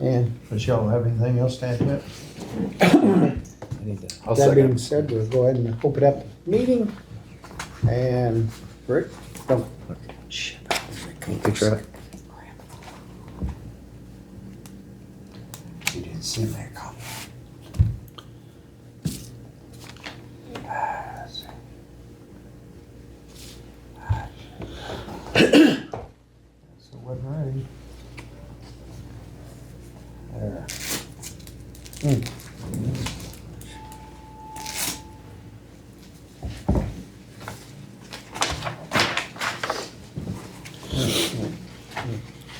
And Does y'all have anything else to add to it? I'll that being second. said, we'll go ahead and open up the meeting. And Rick, don't. Shit. Picture of it. You didn't send me a copy. So it wasn't ready. There.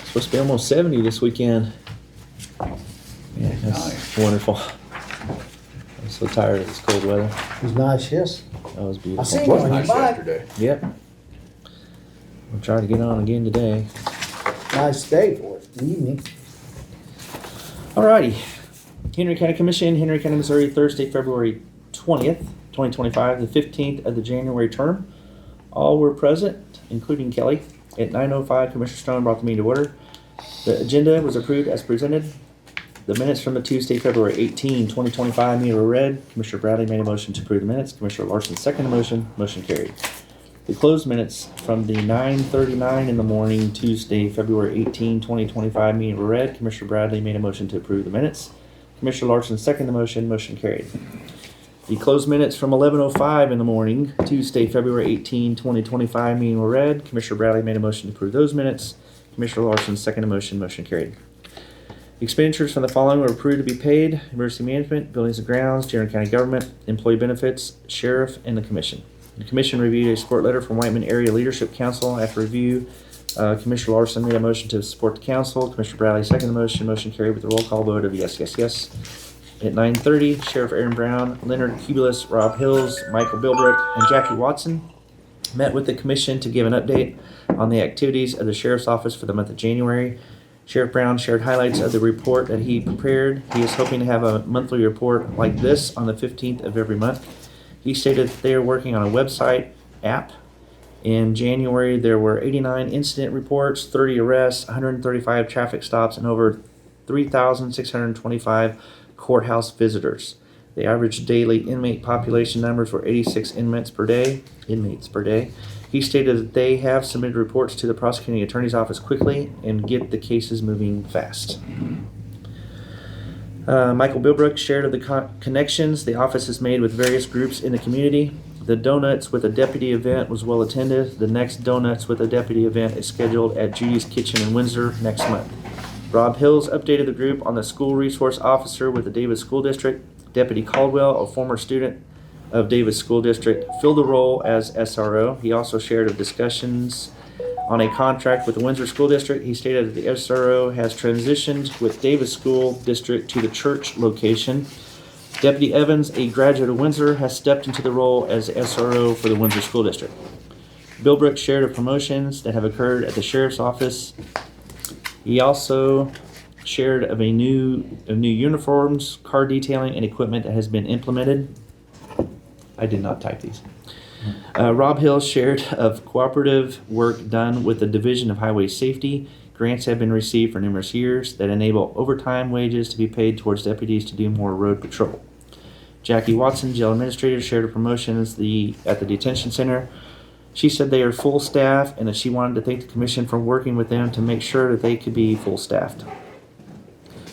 Supposed to be almost 70 this weekend. Yeah, that's wonderful. I'm so tired of this cold weather. It was nice, yes. That was I beautiful. seen It you was on your nice bike. yesterday. Yep. We'll try to get on again today. Nice day for it, evening. Alrighty. Henry County Commission, Henry County, Missouri, Thursday, February 20th, 2025, the 15th of the January term. All were present, including Kelly. At 9:05, Commissioner Stone brought the meeting to order. The agenda was approved as presented. The minutes from the Tuesday, February 18, 2025 meeting were read. Commissioner Bradley made a motion to approve the minutes. Commissioner Larson seconded the motion. Motion carried. The closed minutes from the 9:39 in the morning, Tuesday, February 18, 2025 meeting were read. Commissioner Bradley made a motion to approve the minutes. Commissioner Larson seconded the motion. Motion carried. The closed minutes from 11:05 in the morning, Tuesday, February 18, 2025 meeting were read. Commissioner Bradley made a motion to approve those minutes. Commissioner Larson seconded the motion. Motion carried. Expenditures from the following were approved to be paid: emergency management, buildings and grounds, general county government, employee benefits, sheriff, and the commission. The commission reviewed a support letter from Whiteman Area Leadership Council. After review, Commissioner Larson made a motion to support the council. Commissioner Bradley seconded the motion. Motion carried with a roll call vote of yes, yes, yes. At 9:30, Sheriff Aaron Brown, Leonard Cubulus, Rob Hills, Michael Bilbrick, and Jackie Watson met with the commission to give an update on the activities of the sheriff's office for the month of January. Sheriff Brown shared highlights of the report that he prepared. He is hoping to have a monthly report like this on the 15th of every month. He stated that they are working on a website app. In January, there were 89 incident reports, 30 arrests, 135 traffic stops, and over 3,625 courthouse visitors. The average daily inmate population numbers were 86 inmates per day. He stated that they have submitted reports to the prosecuting attorney's office quickly and get the cases moving fast. Michael Bilbrook shared of the connections the office has made with various groups in the community. The Donuts with a Deputy event was well attended. The next Donuts with a Deputy event is scheduled at Judy's Kitchen in Windsor next month. Rob Hills updated the group on the school resource officer with the Davis School District. Deputy Caldwell, a former student of Davis School District, filled the role as SRO. He also shared of discussions on a contract with the Windsor School District. He stated that the SRO has transitioned with Davis School District to the church location. Deputy Evans, a graduate of Windsor, has stepped into the role as SRO for the Windsor School District. Bill Brooks shared of promotions that have occurred at the sheriff's office. He also shared of new uniforms, car detailing, and equipment that has been implemented. I did not type these. Rob Hill shared of cooperative work done with the Division of Highway Safety. Grants have been received for numerous years that enable overtime wages to be paid towards deputies to do more road patrol. Jackie Watson, jail administrator, shared of promotions at the detention center. She said they are full staff and that she wanted to thank the commission for working with them to make sure that they could be full staffed.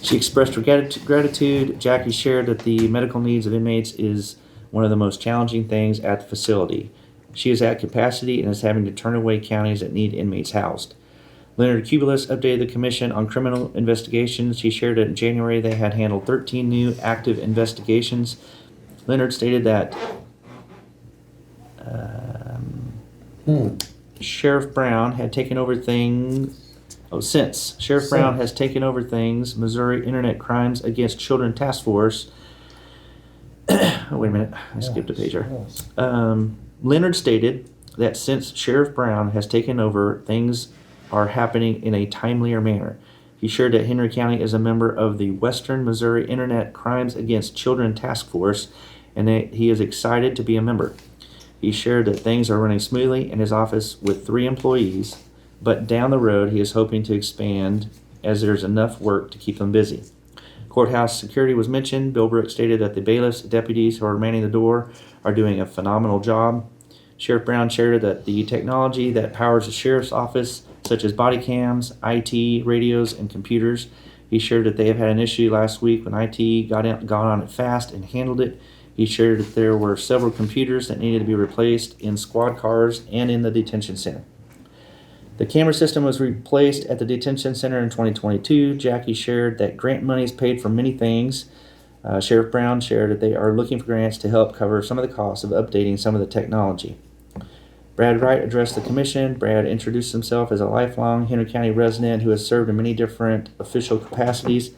She expressed her gratitude. Jackie shared that the medical needs of inmates is one of the most challenging things at the facility. She is at capacity and is having to turn away counties that need inmates housed. Leonard Cubulus updated the commission on criminal investigations. He shared that in January they had handled 13 new active investigations. Leonard stated that Sheriff Brown had taken over things. Since Sheriff Brown has taken over things, Missouri Internet Crimes Against Children Task Force. Wait a minute, I skipped a page here. Leonard stated that since Sheriff Brown has taken over, things are happening in a timelier manner. He shared that Henry County is a member of the Western Missouri Internet Crimes Against Children Task Force and that he is excited to be a member. He shared that things are running smoothly in his office with 3 employees, but down the road he is hoping to expand as there's enough work to keep them busy. Courthouse security was mentioned. Bill Brooks stated that the bailiffs, deputies who are manning the door are doing a phenomenal job. Sheriff Brown shared that the technology that powers the sheriff's office, such as body cams, IT, radios, and computers, he shared that they have had an issue last week when IT got on it fast and handled it. He shared that there were several computers that needed to be replaced in squad cars and in the detention center. The camera system was replaced at the detention center in 2022. Jackie shared that grant money is paid for many things. Sheriff Brown shared that they are looking for grants to help cover some of the costs of updating some of the technology. Brad Wright addressed the commission. Brad introduced himself as a lifelong Henry County resident who has served in many different official capacities.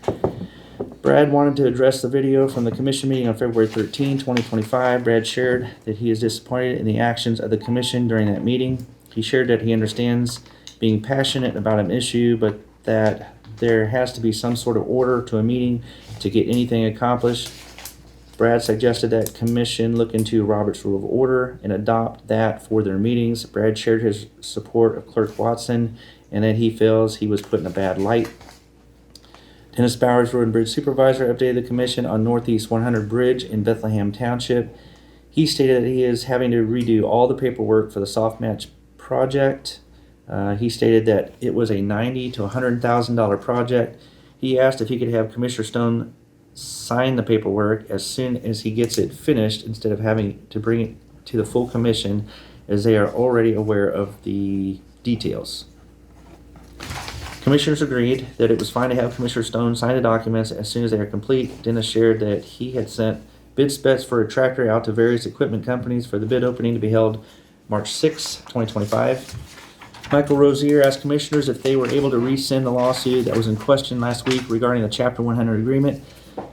Brad wanted to address the video from the commission meeting on February 13, 2025. Brad shared that he is disappointed in the actions of the commission during that meeting. He shared that he understands being passionate about an issue, but that there has to be some sort of order to a meeting to get anything accomplished. Brad suggested that commission look into Robert's Rule of Order and adopt that for their meetings. Brad shared his support of Clerk Watson and that he feels he was put in a bad light. Dennis Bowers, Road and Bridge Supervisor, updated the commission on Northeast 100 Bridge in Bethlehem Township. He stated that he is having to redo all the paperwork for the soft match project. He stated that it was a $90,000 to $100,000 project. He asked if he could have Commissioner Stone sign the paperwork as soon as he gets it finished instead of having to bring it to the full commission, as they are already aware of the details. Commissioners agreed that it was fine to have Commissioner Stone sign the documents as soon as they are complete. Dennis shared that he had sent bid specs for a tractor out to various equipment companies for the bid opening to be held March 6, 2025. Michael Rozier asked commissioners if they were able to rescind the lawsuit that was in question last week regarding the Chapter 100 agreement.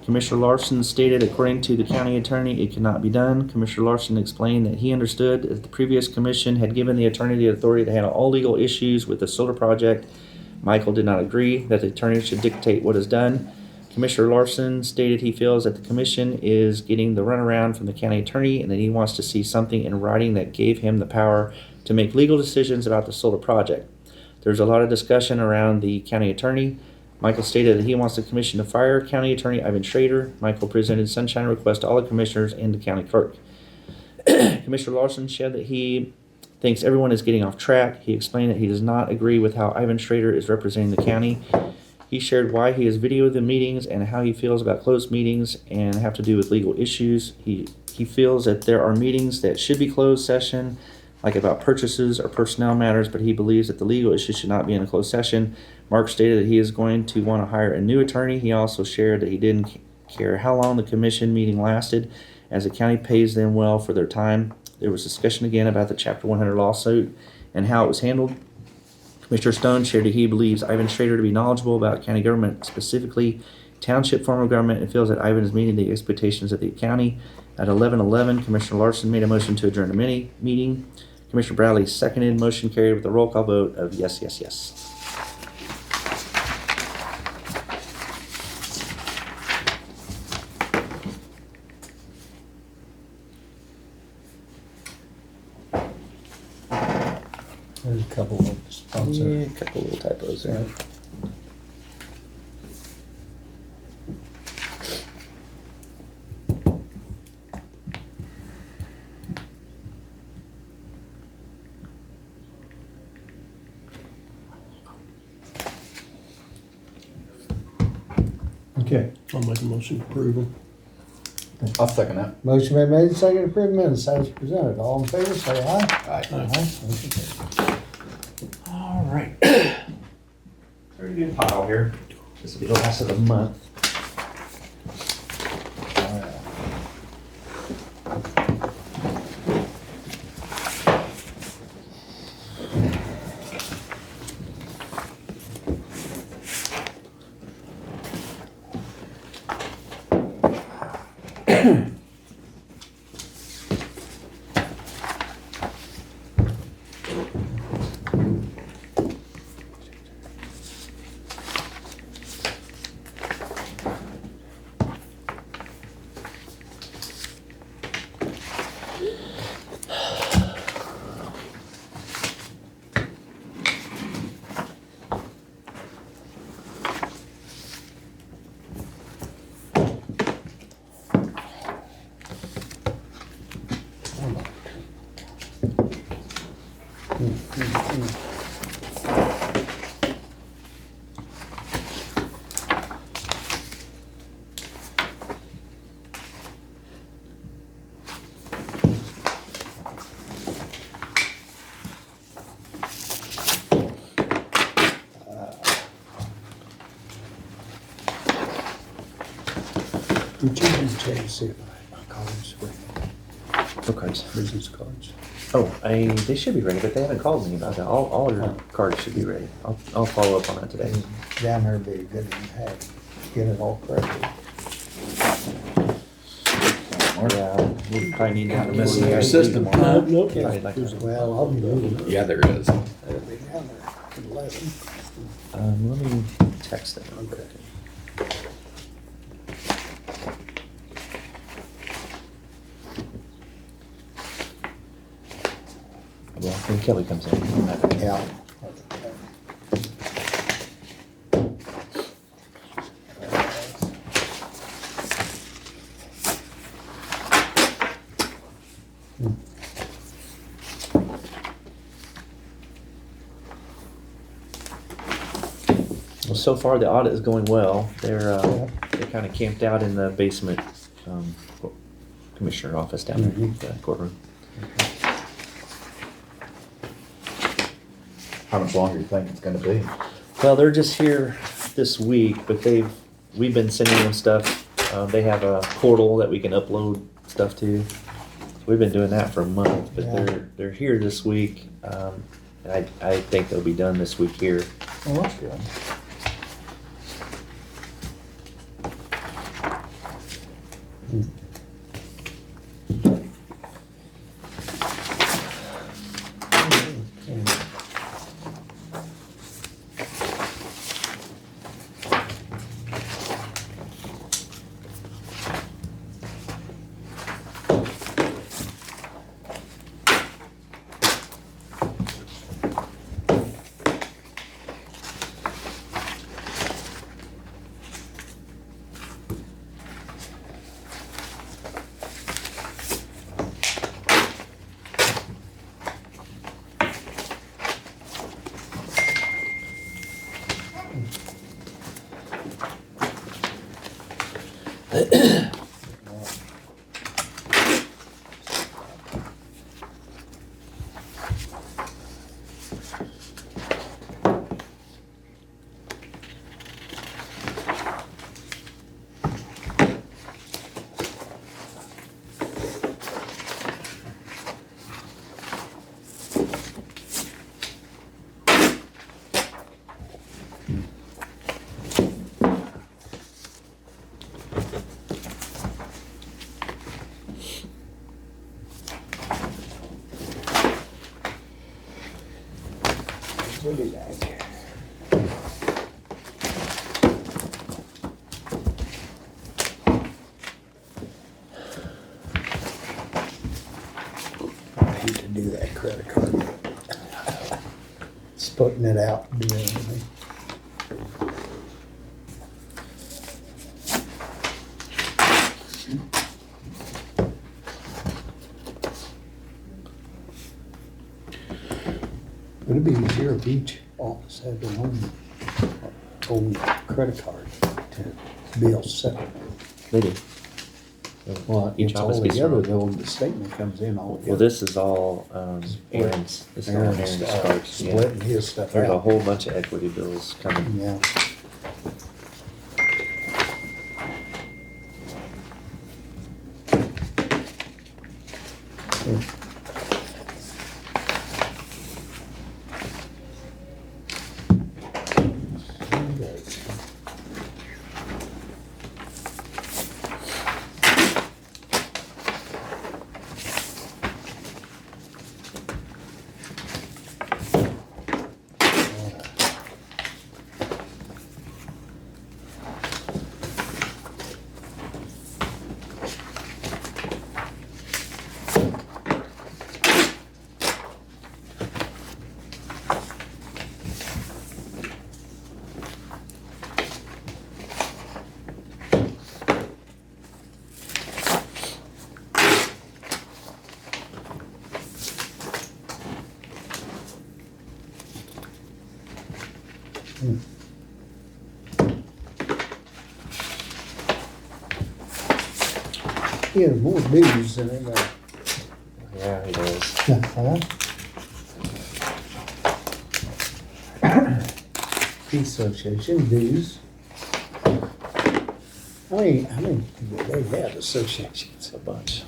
Commissioner Larson stated, according to the county attorney, it could not be done. Commissioner Larson explained that he understood that the previous commission had given the attorney the authority to handle all legal issues with the solar project. Michael did not agree that the attorney should dictate what is done. Commissioner Larson stated he feels that the commission is getting the runaround from the county attorney and that he wants to see something in writing that gave him the power to make legal decisions about the solar project. There's a lot of discussion around the county attorney. Michael stated that he wants the commission to fire County Attorney Ivan Schrader. Michael presented sunshine requests to all the commissioners and the county clerk. Commissioner Larson said that he thinks everyone is getting off track. He explained that he does not agree with how Ivan Schrader is representing the county. He shared why he has videoed the meetings and how he feels about closed meetings and have to do with legal issues. He feels that there are meetings that should be closed session, like about purchases or personnel matters, but he believes that the legal issues should not be in a closed session. Mark stated that he is going to want to hire a new attorney. He also shared that he didn't care how long the commission meeting lasted, as the county pays them well for their time. There was discussion again about the Chapter 100 lawsuit and how it was handled. Mr. Stone shared that he believes Ivan Schrader to be knowledgeable about county government, specifically township form of government, and feels that Ivan is meeting the expectations of the county. At 11:11, Commissioner Larson made a motion to adjourn the meeting. Commissioner Bradley seconded. Motion carried with a roll call vote of yes, yes, yes. There's a couple of spots Yeah, there. a couple little typos there. Okay. I'll make a motion to approve them. I'll second that. Motion been made, second to approve minutes as presented. All in favor, say aye. Aye. Motion carried. All right. Pretty good pile here. This will be the last of the month. Did you just check to see if my cards were, What cards? business cards? Oh, they should be ready, but they haven't called me about that. All your cards should be ready. I'll follow up on that today. Down there would be good to have, get it all corrected. Yeah, we probably need to. Kinda missing your system on that. Nope. Probably like that. Well, I'll be moving. Yeah, there is. It'll be down there at 11. Let me text them. Okay. Yeah, when Kelly comes in. Yeah. Well, so far the audit is going well. They're kind of camped out in the basement, commissioner office down there, Mhm. the courtroom. How much longer do you think it's gonna be? Well, they're just here this week, but we've been sending them stuff. They have a portal that we can upload stuff to. So we've been doing that for a month, but Yeah. they're here this week. And I think they'll be done this week here. Well, that's good. We'll be back. I hate to do that credit card. Splitting it out, and doing everything. It'd be easier if each office had their own credit card to bill separate. They do. Well, Each it's office all gets their together own. though, the statement comes in all together. Well, this is all Aaron's. This is all Aaron's cards. Yeah. Splitting his stuff There's a out. whole bunch of equity bills coming. Yeah. He has more dues than anybody. Yeah, he does. Fee association dues. How many do they have associations? A bunch.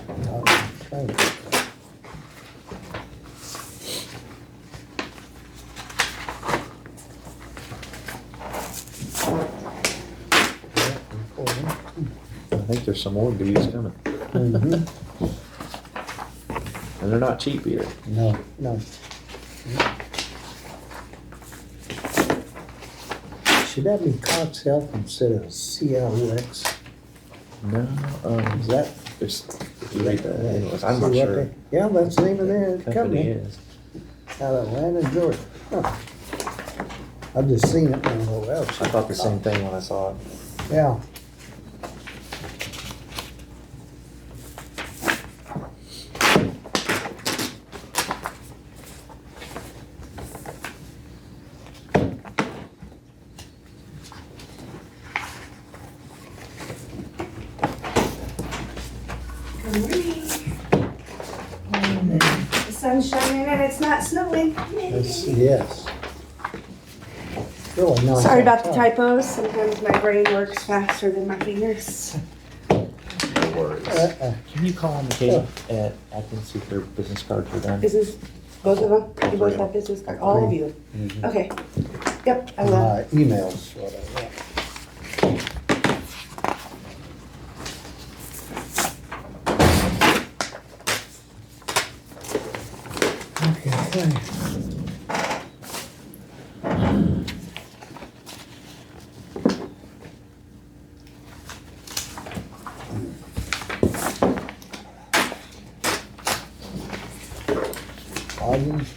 I'm trying to- I think there's some more dues coming. Mhm. And they're not cheap either. No, no. Should that be Cox Health instead of CLX? No, Is that? there's, if you read the, anyways, I'm not See what sure. they- Yeah, that's the name of their Company company is. out of Atlanta, Georgia. Huh. I've just seen it and I go, well. I thought the same thing when I saw it. Yeah. Good morning. The sun's shining and it's not snowing. Yes, Yay. yes. Really nice. Sorry about the outside. typos. Sometimes my brain works faster than my fingers. No worries. Can you call on Michaela at Atkins, see if their business cards are done? Business, both of them? You both have business cards? All of you? Mhm. Okay. Yep, I will. My emails, what I want. Okay. Audience.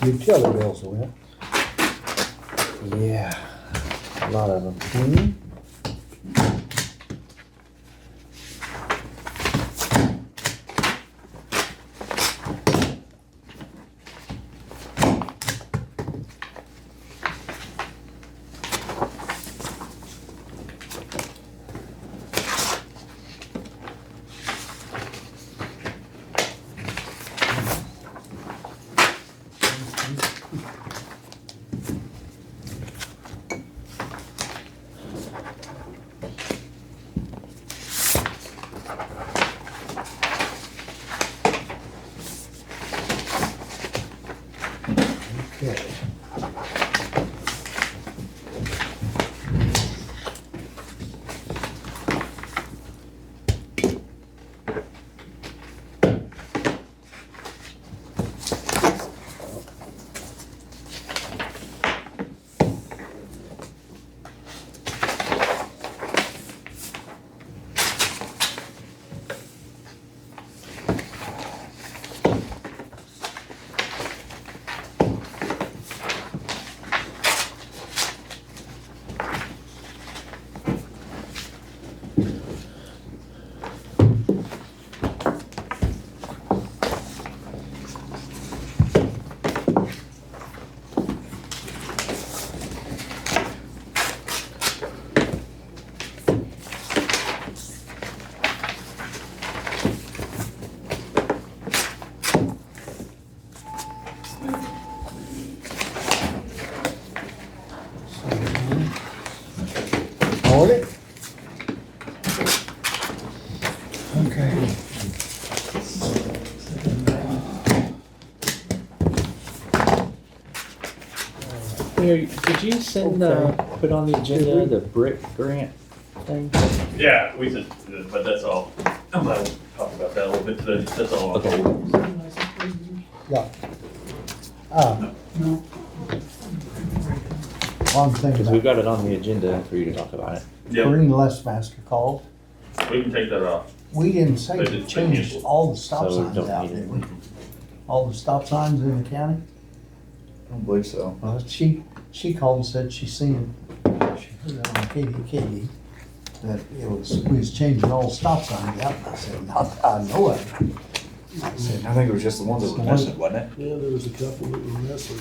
Utility bills went. Yeah, a lot of them. Hmm? Did you send, put on the agenda the brick grant thing? Yeah, we just, but that's all. I'm gonna talk about that a little bit today. That's all. Okay. Yeah. One thing Because we've about got it on the agenda for you to talk about it. Yep, Green Lessmaster called. we can take that off. We didn't say They to didn't change finish. all the stop So we signs don't out, need did it. we? All the stop signs in the county? I don't believe so. Well, she called and said she seen, she heard it on KDKD, that we was changing all the stop signs out. I said, not that I know of. I said, I think it was just the ones that were missing, wasn't it? Yeah, there was a couple that were missing.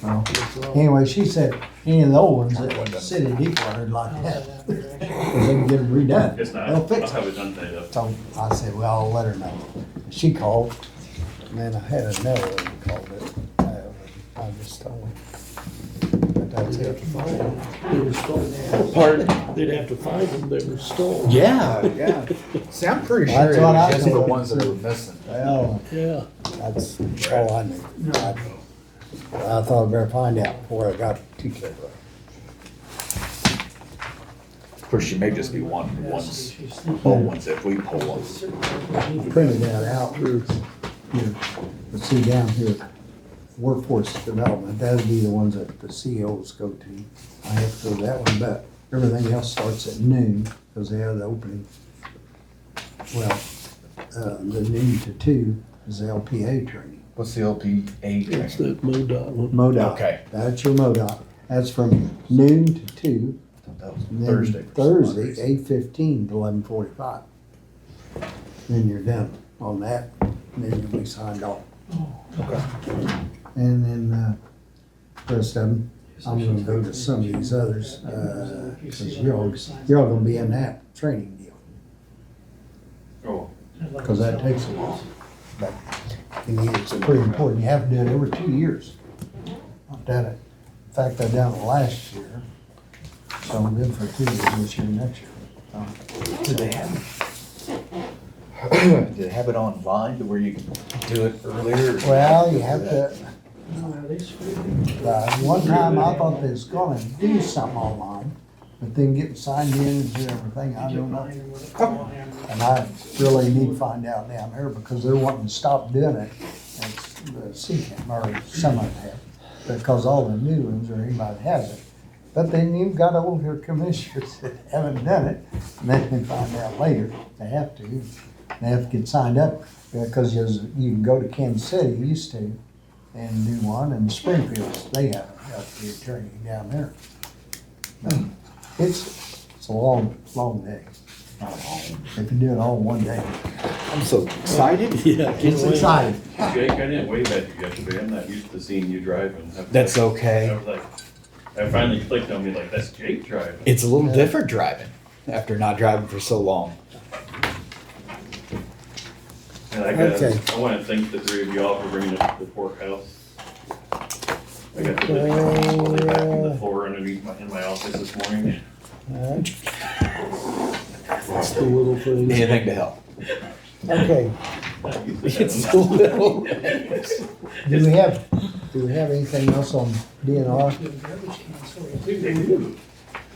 well. That's all. Anyway, she said, any of the old ones that the city declared like that, because they can get them redone. It's not, They'll I'll fix it. have it done today though. So I said, well, I'll let her know. She called, and then I had another one called it. I just told her. But that's They'd have it. to find them. They were stolen. Pardon? They'd have to find them, they were stolen. Yeah. Yeah. See, I'm pretty sure That's it what I was just the thought. ones that were missing. Well, Yeah. that's all I knew. I thought I'd better find out before I got too carried away. Of course, she may just be wanting the ones, old ones if we pull them. Printed that out here. But see down here, workforce development, that'd be the ones that the CEOs go to. I have to go to that one, but everything else starts at noon, because they have the opening. Well, the noon to 2 is the LPA training. What's the LPA It's training? that MoDOT one. MoDOT. Okay. That's your MoDOT. That's from noon to 2. That was And then Thursday. Thursday, 8:15 to 11:45. Then you're done on that, and then you'll be signed off. Okay. And then, rest of them, I'm gonna go to some of these others, cause you're all gonna be in that training deal, Oh, cause that takes a while. But, it's pretty important, you have to do it every 2 years. I've done it, in fact, I done it last year, so I'm good for 2 years this year, next year. Did they have? Did they have it online to where you can do it earlier? Well, you have to, one time I thought they was gonna do something online, but then getting signed in and do everything, I don't know. And I really need to find out down there because they're wanting to stop doing it. It's the CCAM, or some of them have, because all the new ones or anybody has it. But then you've got older commissioners that haven't done it, and then they find out later they have to. They have to get signed up, because you can go to Kansas City, used to, and do one, and Springfield, they have the attorney down there. It's a long, long day. Not long, if you do it all in one day. I'm so excited. Yeah. It's exciting. Jake, I didn't wave at you yesterday. I'm not used to seeing you driving. That's I okay. was like, I finally clicked on me like, that's Jake driving. It's a little different driving after not driving for so long. And Okay. I want to thank the three of y'all for bringing up the courthouse. I got the lifting back in the floor underneath in my office this morning. It's the little things. Anything to help. Okay, It's a little. do we have anything else on DNR?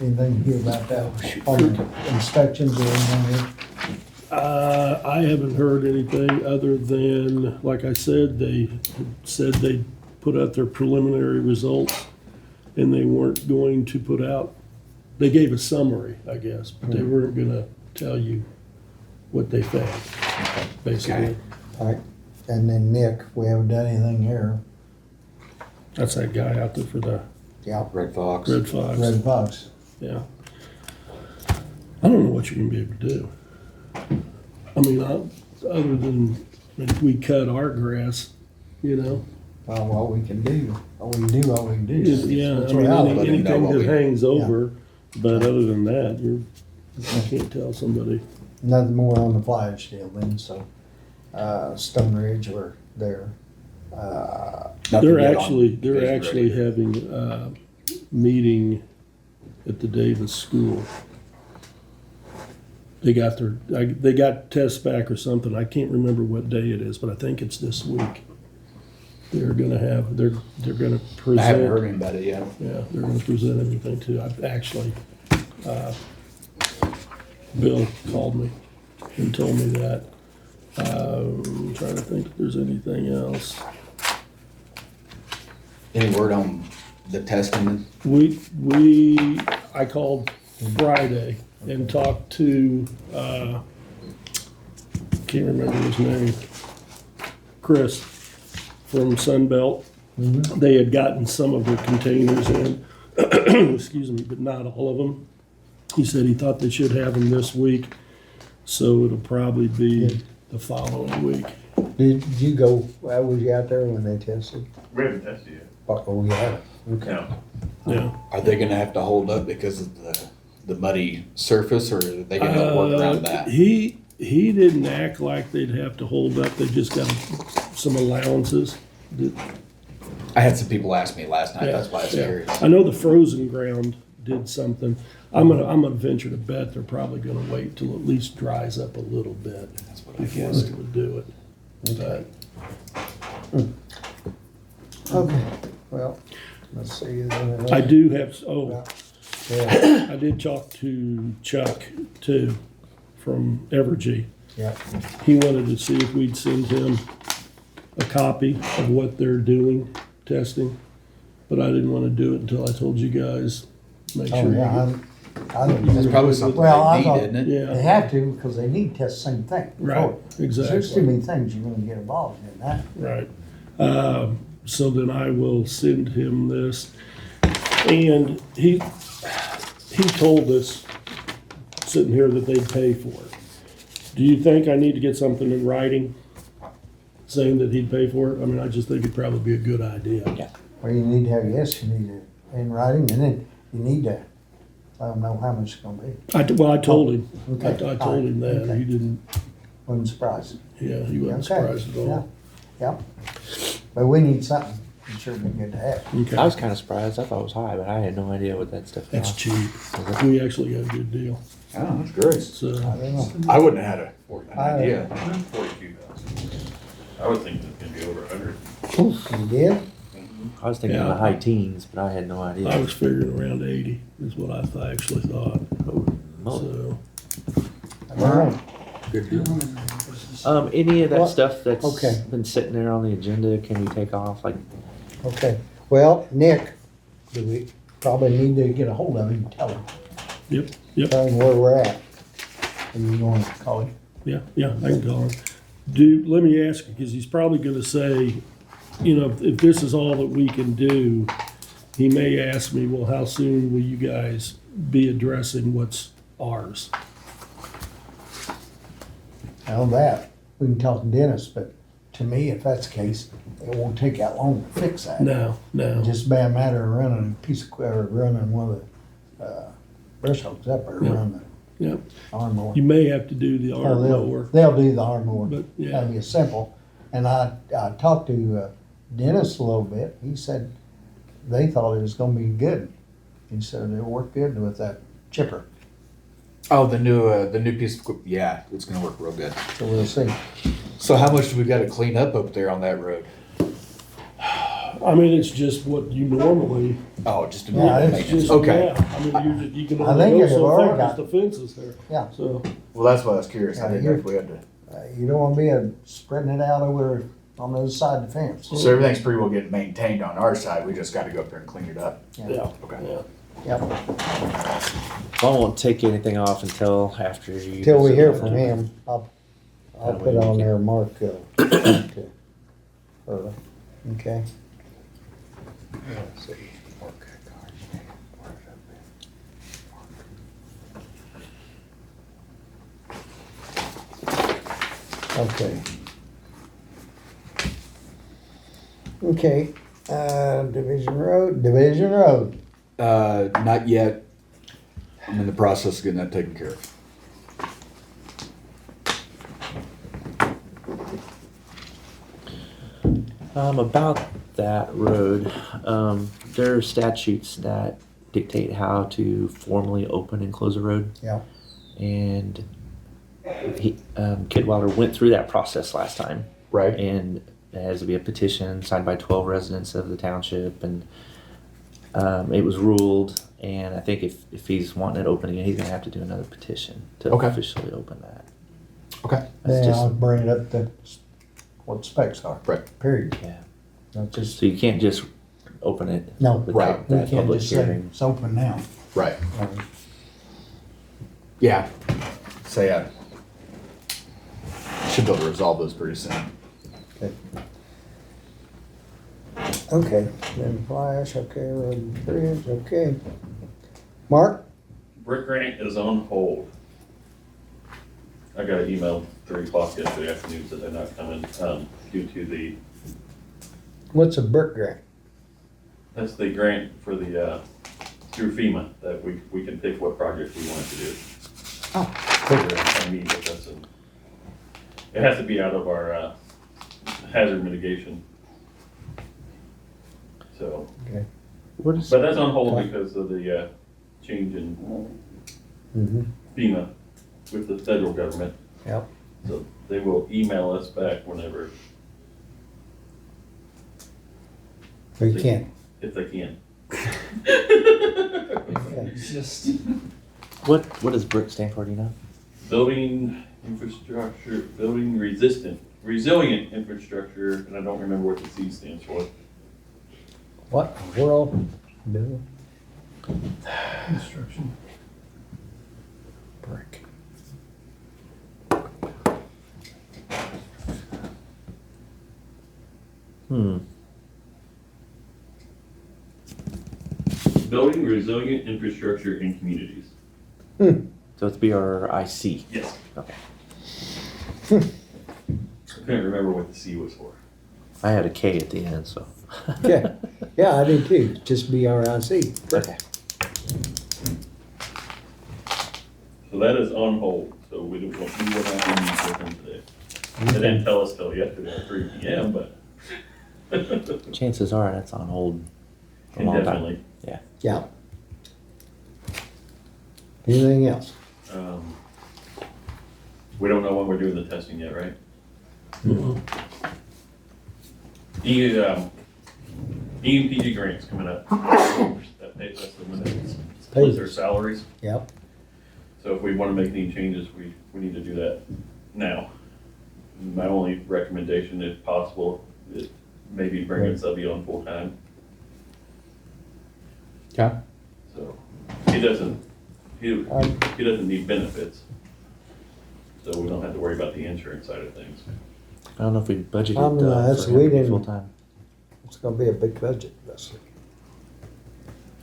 Anything here about that, on the inspections or anything here? I haven't heard anything other than, like I said, they said they put out their preliminary results and they weren't going to put out, they gave a summary, I guess, but they weren't gonna tell you what they found, basically. Okay. All right, and then Nick, we haven't done anything here. That's that guy out there for the Yeah, Red Fox. Red Fox, Red Fox. yeah. I don't know what you're gonna be able to do. I mean, other than if we cut our grass, you know? Well, what we can do, what we can do, what we can do. Yeah, That's I mean, reality. Let him know anything what that we- hangs over, but other than that, you can't tell somebody. Nothing more on the flash deal then, so, Stone Ridge, we're there. Nothing They're yet on actually vision ready. having a meeting at the Davis School. They got tests back or something. I can't remember what day it is, but I think it's this week. they're gonna have, they're gonna present. I haven't heard about it yet. Yeah, they're gonna present everything too. I've actually, Bill called me and told me that. I'm trying to think if there's anything else. Any word on the testing? I called Friday and talked to, can't remember his name, Chris from Sunbelt. They had gotten some of their containers in, excuse me, but not all of them. He said he thought they should have them this week, so it'll probably be the following week. Did you go, was you out there when they tested? We haven't tested yet. Oh, yeah. Okay. No. Yeah. Are they gonna have to hold up because of the muddy surface, or are they gonna work around that? He didn't act like they'd have to hold up. They just got some allowances. I had some people ask me last night, Yeah, that's why I was yeah. curious. I know the frozen ground did something. I'm gonna venture to bet they're probably gonna wait till at least dries up a little bit That's what I before guessed. they would do it. But Okay, well, let's see. I do have, oh, Yeah, I did talk to Chuck too, from Evergy. yeah. He wanted to see if we'd send him a copy of what they're doing, testing. But I didn't wanna do it until I told you guys, make Oh, sure. you yeah, get- I don't That's know. probably something Well, I they thought- need, isn't it? Yeah. They have to, because they need to test the same thing. Right, There's too exactly, many things you're gonna get involved in that. right. So then I will send him this. And he told us, sitting here, that they'd pay for it. Do you think I need to get something in writing saying that he'd pay for it? I mean, I just think it'd probably be a good idea. Well, you need to have, yes, you need it in writing, and then you need to let them know how much it's gonna be. Well, I told him, I Okay. told him that, Okay. he didn't, Wasn't surprised. yeah, he wasn't Okay. surprised at all. Yep. But we need something, it sure be good to have. I Okay, was kind of surprised. I thought it was high, but I had no idea what that stuff that's cost. cheap. We actually got a good deal, Oh, that's great. so. I don't know. I wouldn't have had an idea. 42,000. I would think it's gonna be over 100. You did? I was thinking Yeah. the high teens, but I had no I idea. was figuring around 80 is what I actually thought, Moly. so. I don't know. Good deal. Any of that Well, stuff that's okay. been sitting there on the agenda, can we take off? Like, Okay, well, Nick, do we probably need to get a hold of him, and tell him, Yep, tell him where we're at. And you gonna call him? yeah, I can call him. Let me ask you, because he's probably gonna say, you know, if this is all that we can do, he may ask me, well, how soon will you guys be addressing what's ours? Now that, we can talk to Dennis, but to me, if that's the case, it won't take that long to fix that. No. It's just be a matter of running a piece of, or running one of the, brush hogs up or Yeah. run Yep, the arm mower. you may have to do the Oh, arm they'll- mower, They'll do the arm mower. but yeah, That'd be simple. And I talked to Dennis a little bit. He said they thought it was gonna be good. He said it worked good with that chipper. Oh, the new piece of equipment, yeah, it's gonna work real good. So we'll see. So how much do we gotta clean up there on that road? I mean, it's just what you normally. Oh, just a Yeah, normal it's maintenance, Just, okay. yeah, I mean, you can I only think go you've so already far got- because the fence is there. Yeah. So, Well, that's why I was curious, I Yeah, didn't know if we had to. You don't wanna be spreading it out over on the other side of the fence. So everything's pretty well getting maintained on our side, we just gotta go up there and clean it up. yeah, Okay. yeah. Yep. I won't take anything off until after you. Till we hear from him, I'll That way put we on can- there, Mark, to Early, okay? Let's see. Okay. Okay, Division Road. Not yet. I'm in the process of getting that taken care of. About that road, there are statutes that dictate how to formally open and close a road. Yeah. And Kidweiler went through that process last time. Right. And it has to be a petition signed by 12 residents of the township, and it was ruled. And I think if he's wanting it open again, he's gonna have to do another petition to Okay. officially open that. Okay. That's Then I'll just bring it up to what specs are. Right. Period. yeah. Not just, So you can't just open it no, without Right. we that can't public just say hearing. it's open now. Right. Yeah. Say I should be able to resolve those pretty soon. Okay, then flash, okay, road and bridge, okay. Mark? Brick grant is on hold. I got an email 3 o'clock yesterday afternoon that they're not coming, due to the, What's a brick grant? that's the grant for the, through FEMA, that we can pick what project we want to do. I mean, but that's it has to be out of our, hazard mitigation. So, What is but that's on hold because of the, change in Mm-hmm. FEMA with the federal government. Yep. So they will email us back whenever, We can't. if they can. what does BRIC stand for? Do you know? Building infrastructure, building resilient infrastructure, and I don't remember what the C stands for. What in the world? No. Construction. Brick. Building resilient infrastructure in communities. So it's BRIC. Yes. Okay. I couldn't remember what the C was for. I had a K at the end, so. Yeah, yeah, I do too, just BRIC. Okay. So that is on hold, so we will not be meeting with them today. They didn't tell us till yesterday at 3 PM, but Chances are that's on hold for a long time. indefinitely. Yeah. Anything else? We don't know when we're doing the testing yet, right? Mhm. EMPG grants coming up. That pays us the when they split their salaries. Yep. So if we want to make any changes, we need to do that now. My only recommendation, if possible, is maybe bringing Subby on full time. Okay. So he doesn't need benefits. So we don't have to worry about the insurance side of things. I don't know if we budgeted that's- for him we to be didn't- full time. It's gonna be a big budget, this.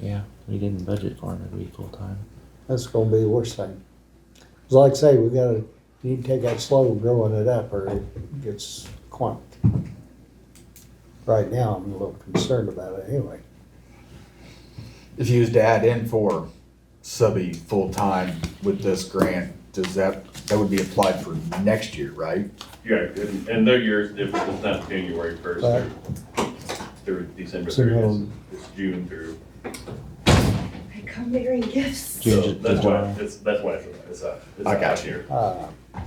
Yeah, we didn't budget for him to be full time. That's gonna be the worst thing. 'Cause like I say, need to take that slow growing it up or it gets clumped. Right now, I'm a little concerned about it anyway. If you was to add in for subby full-time with this grant, does that would be applied for next year, right? Yeah, and their years different. It's not January 1st Right. through December So 30th. no- It's June through. I come bearing gifts. June So to that's why July. that's why it's I got out you. here.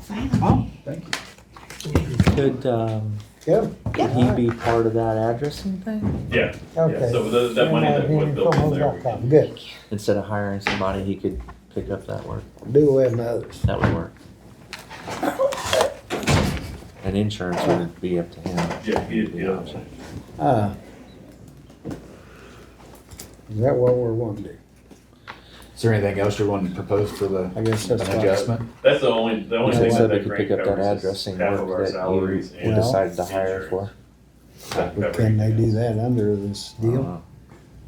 Finally. Oh, thank you. Could Yeah, could he be part of that addressing thing? Yeah. okay. Yeah. So that money that was built in there. we can- Good, Instead of hiring somebody, he could pick up that work. do away with others. That would work. And insurance would be up to him. Yeah, yeah. Is that what we're wanting to do? Is there anything else you're wanting to propose for the I guess an that's fine. adjustment? That's the only He thing said that Subby that could grant pick up that covers is addressing half of work our that salaries you and decided to hire insurance. for. That But covers can they do everything that under this I don't deal? know.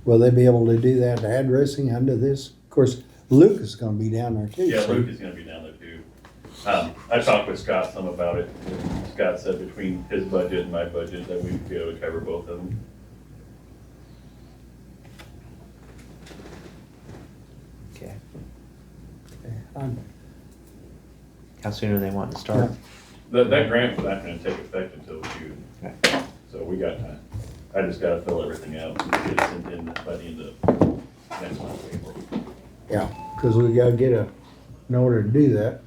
Will they be able to do that addressing under this? Of course, Luke is gonna be down there too. else. Yeah, so- Luke is gonna be down there too. I talked with Scott some about it. Scott said between his budget and my budget that we'd be able to cover both of them. Okay. I'm- How soon are they wanting to start? That grant's not gonna take effect until June. Okay. So we got time. I just gotta fill everything out and get it sent in by the end of next month, April. Yeah, cause we gotta in order to do that.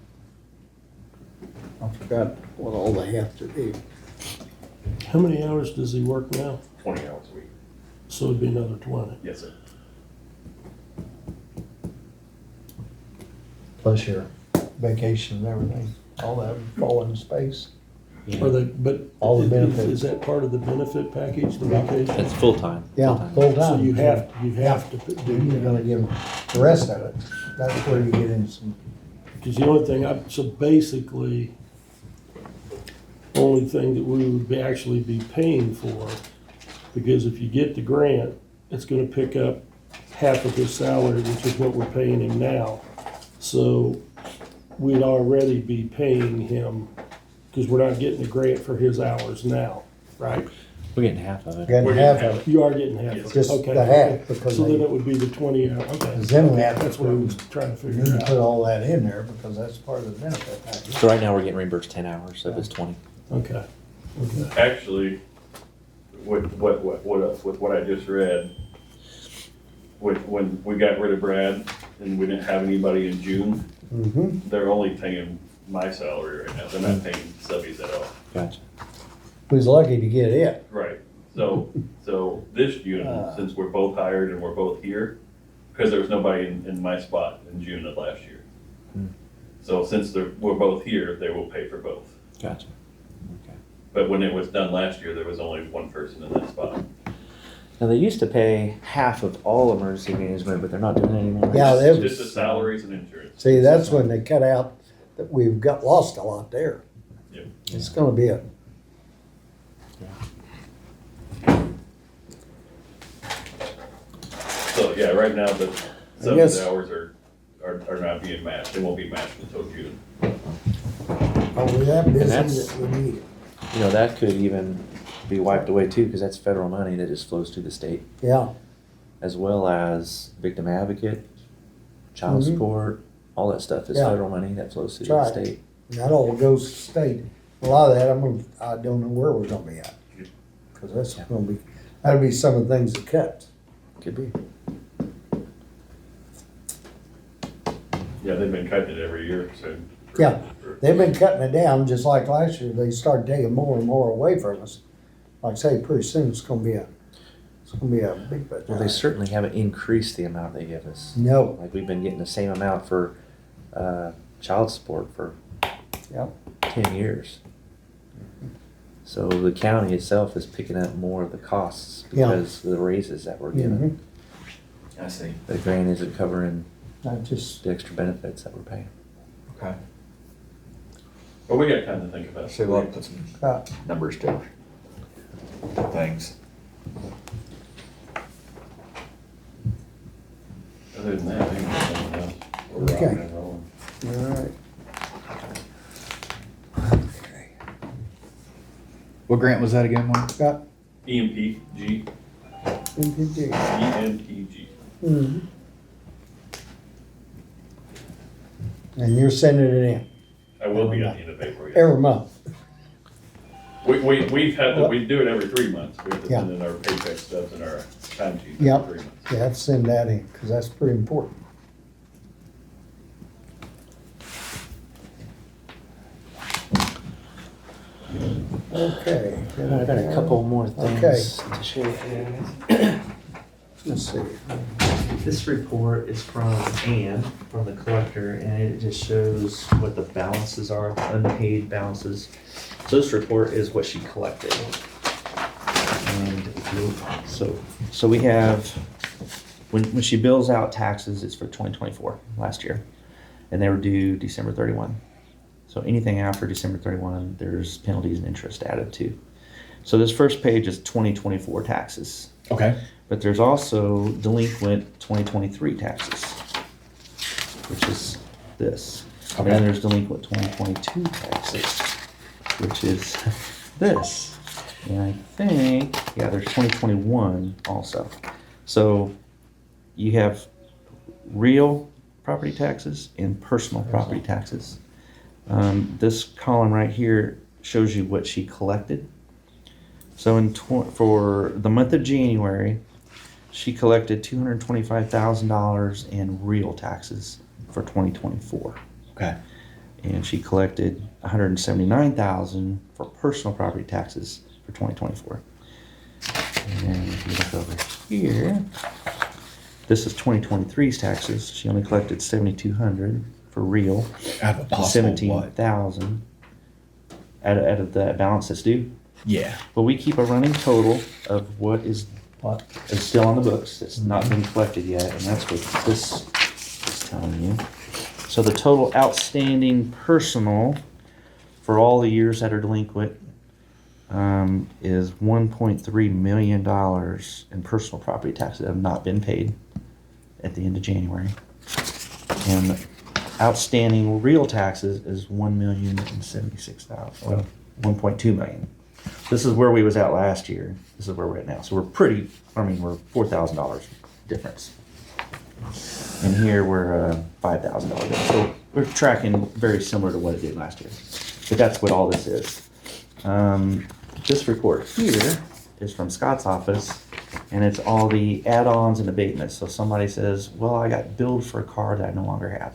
I forgot what all they have to do. How many hours does he work now? 20 hours a week. So it'd be another 20. Yes, sir. Plus your vacation and everything, all that would fall into space. Are they, but. All the is- benefits. Is that part of the benefit package, the vacation? It's full-time. Yeah, full-time. full So time. you have to do You're that. gonna give them the rest of it. That's where you get into some, Because the only thing, so basically, only thing that we would actually be paying for, because if you get the grant, it's gonna pick up half of his salary, which is what we're paying him now. So we'd already be paying him, because we're not getting the grant for his hours now, right? We're getting half of it. Getting We're half getting of it, You are getting half of it, just okay. the half, because So then they, it would be the 20 hour, okay. 'cause then we have to That's what I was trying to we figure need to put out. all that in there because that's part of the benefit package. So right now, we're getting reimbursed 10 hours of his 20. Okay, okay. Actually, with what I just read, when we got rid of Brad and we didn't have anybody in June, mhm, they're only paying my salary right now. They're not paying subbies at all. Gotcha. who's lucky to get it. Right. So this June, since we're both hired and we're both here, because there was nobody in my spot in June of last year. So since we're both here, they will pay for both. Gotcha. Okay. But when it was done last year, there was only one person in that spot. Now, they used to pay half of all emergency management, but they're not doing it anymore. Yeah, It's they- just the salaries and insurance. See, that's when they cut out, that we've got lost a lot there. Yep. It's gonna be a, So, yeah, right now, the some of guess- the hours are not being matched. They won't be matched until June. Are we that busy that's- that we need it? You know, that could even be wiped away too, because that's federal money that just flows to the state, yeah, as well as victim advocate, child Mhm. support, all that stuff is Yeah. federal money that flows through That's the right. state. that all goes to state. A lot of that, I don't know where we're gonna be at. Cause that's gonna be, that'll be some of the things that cut. Could be. Yeah, they've been cutting it every year, so. Yeah. They've been cutting it down, just like last year, they started taking more and more away from us. Like I say, pretty soon it's gonna be a big bit. Well, they certainly haven't increased the amount they give us. No, Like, we've been getting the same amount for child support for Yep. 10 years. So the county itself is picking up more of the costs Yeah. because of the raises that we're given. mhm. I see. The grant isn't covering I just, the extra benefits that we're paying. Okay. But we got time to think about it. So we'll have to put some uh, numbers to things. Other than that, I think there's nothing else. We're rocking Okay. and rolling. all right. What grant was that again, Mark? Got EMPG, MPG. EMPG. Mhm. And you're sending it in I will be at the end of April, yes. every month. We've had to, we do it every 3 months. We have to Yeah. send in our paycheck stubs and our time sheets Yep. every 3 months. You have to send that in, cause that's pretty important. Okay. I got a couple more Okay. things to share with you guys. Let's see. This report is from Ann, from the collector, and it just shows what the balances are, unpaid balances. So this report is what she collected. And if you, so we have, when she bills out taxes, it's for 2024, last year. And they were due December 31. So anything after December 31, there's penalties and interest added to. So this first page is 2024 taxes. Okay. But there's also delinquent 2023 taxes, which is this. And then there's delinquent 2022 taxes, which is this. And I think, yeah, there's 2021 also. So you have real property taxes and personal property taxes. This column right here shows you what she collected. So for the month of January, she collected $225,000 in real taxes for 2024. Okay. And she collected $179,000 for personal property taxes for 2024. And then if you look over here, this is 2023's taxes. She only collected 7,200 for real, Out of a possible what? 17,000 out of the balance that's due. Yeah. But we keep a running total of what is still on the books, that's not been collected yet, and that's what this is telling you. So the total outstanding personal for all the years that are delinquent is $1.3 million in personal property taxes that have not been paid at the end of January. And outstanding real taxes is $1,076,000, well, 1.2 million. This is where we was at last year. This is where we're at now. So we're we're $4,000 difference. And here we're $5,000 difference. So we're tracking very similar to what it did last year. But that's what all this is. This report here is from Scott's office, and it's all the add-ons and abatements. So somebody says, well, I got billed for a car that I no longer have.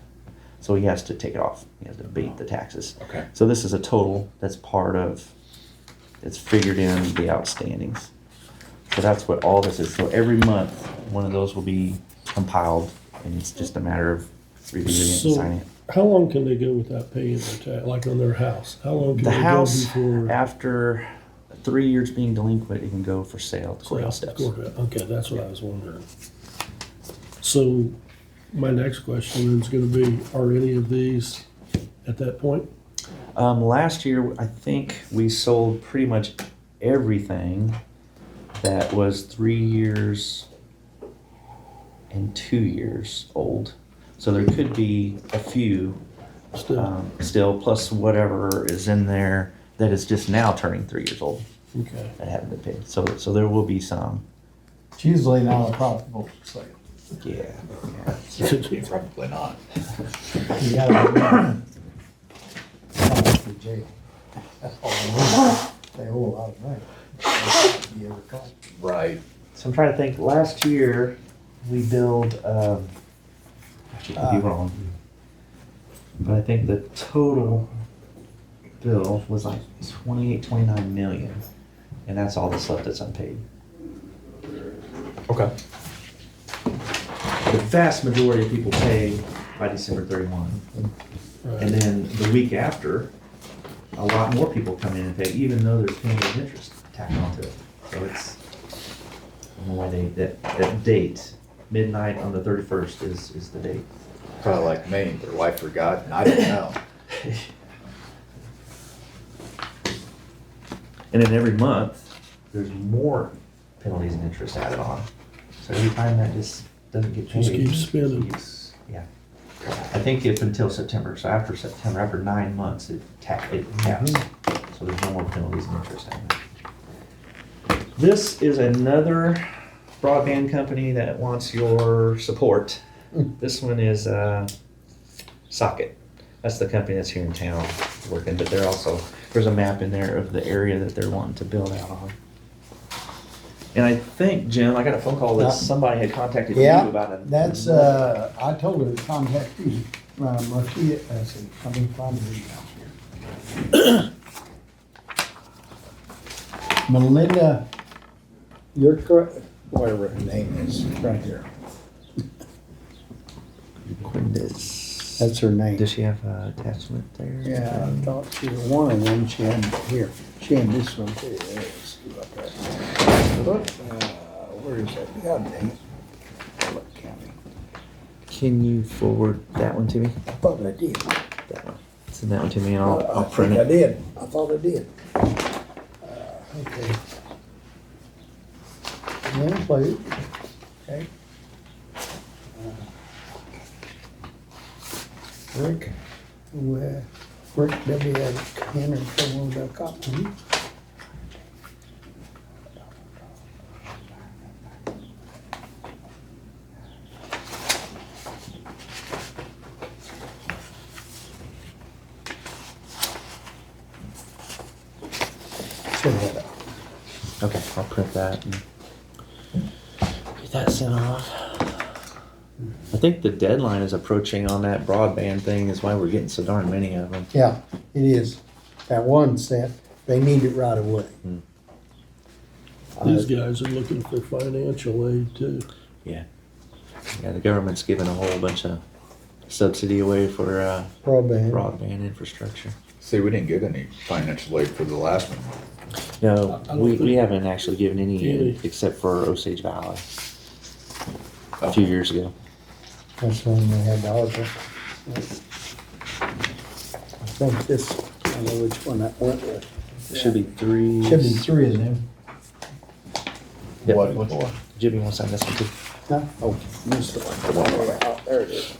So he has to take it off. He has to abate the taxes. Okay. So this is a total that's part of, it's figured in the outstandings. So that's what all this is. So every month, one of those will be compiled, and it's just a matter of reviewing it and signing it. How long can they go without paying their tax, like on their house? How long can The they house, go before? after 3 years being delinquent, it can go for sale to courthouse steps. Okay, that's what I was wondering. So my next question is gonna be, are any of these at that point? Last year, I think we sold pretty much everything that was 3 years and 2 years old. So there could be a few still, plus whatever is in there that is just now turning 3 years old Okay. that haven't been paid. So there will be some. It's usually not a profitable sale. Yeah. Probably not. You gotta the jail. They owe a lot of money. You ever caught? Right. So I'm trying to think. Last year we billed. Actually, could be wrong, but I think the total bill was like 29 million, and that's all that's left that's unpaid. Okay. The vast majority of people pay by December 31, and then the week after, a lot more people come in and pay, even though there's penalty of interest tacked onto it. So it's, I don't know why that date, midnight on the 31st is the date. Probably like me, their wife forgot, and I don't know. And then every month, there's more penalties and interest added on. So every time that just doesn't get paid. Just keeps spinning. Yeah. I think if until September, so after September, after 9 months, it caps. So there's no more penalties and interest added. This is another broadband company that wants your support. This one is Socket. That's the company that's here in town working, but they're also, there's a map in there of the area that they're wanting to build out on. And I think, Jim, I got a phone call that somebody had contacted you Yeah, about it. that's, I told her to contact you, Marcia, I said, let me find her email here. Melinda, you're correct, whatever her name is, right here. Quindis. That's her name. Does she have an attachment there? Yeah, I thought she was one of them, she had, here, she had this one too. Let's see what that is. Where is that? God dang it. What county? Can you forward that one to me? I thought I did. That one. Send that one to me and I'll I print think I it. did. I thought I did. Okay. Name, please. Okay. Rick, Rick W. at HenryTrumbull.com. Send that out. Okay, I'll print that and get that sent off. I think the deadline is approaching on that broadband thing is why we're getting so darn many of them. Yeah, it is. That one set, they need it right away. These guys are looking for financial aid too. Yeah, the government's giving a whole bunch of subsidy away for Broadband. broadband infrastructure. See, we didn't get any financial aid for the last one. No, I don't we think- haven't actually given any Any. except for Osage Valley a few years ago. That's when we had the ARPA. I think this, I don't know which one that went with. It should be three. Should be three of them. Yep. What? Jimmy wants to sign this one too. Huh? Oh, this one. The one over out there it is.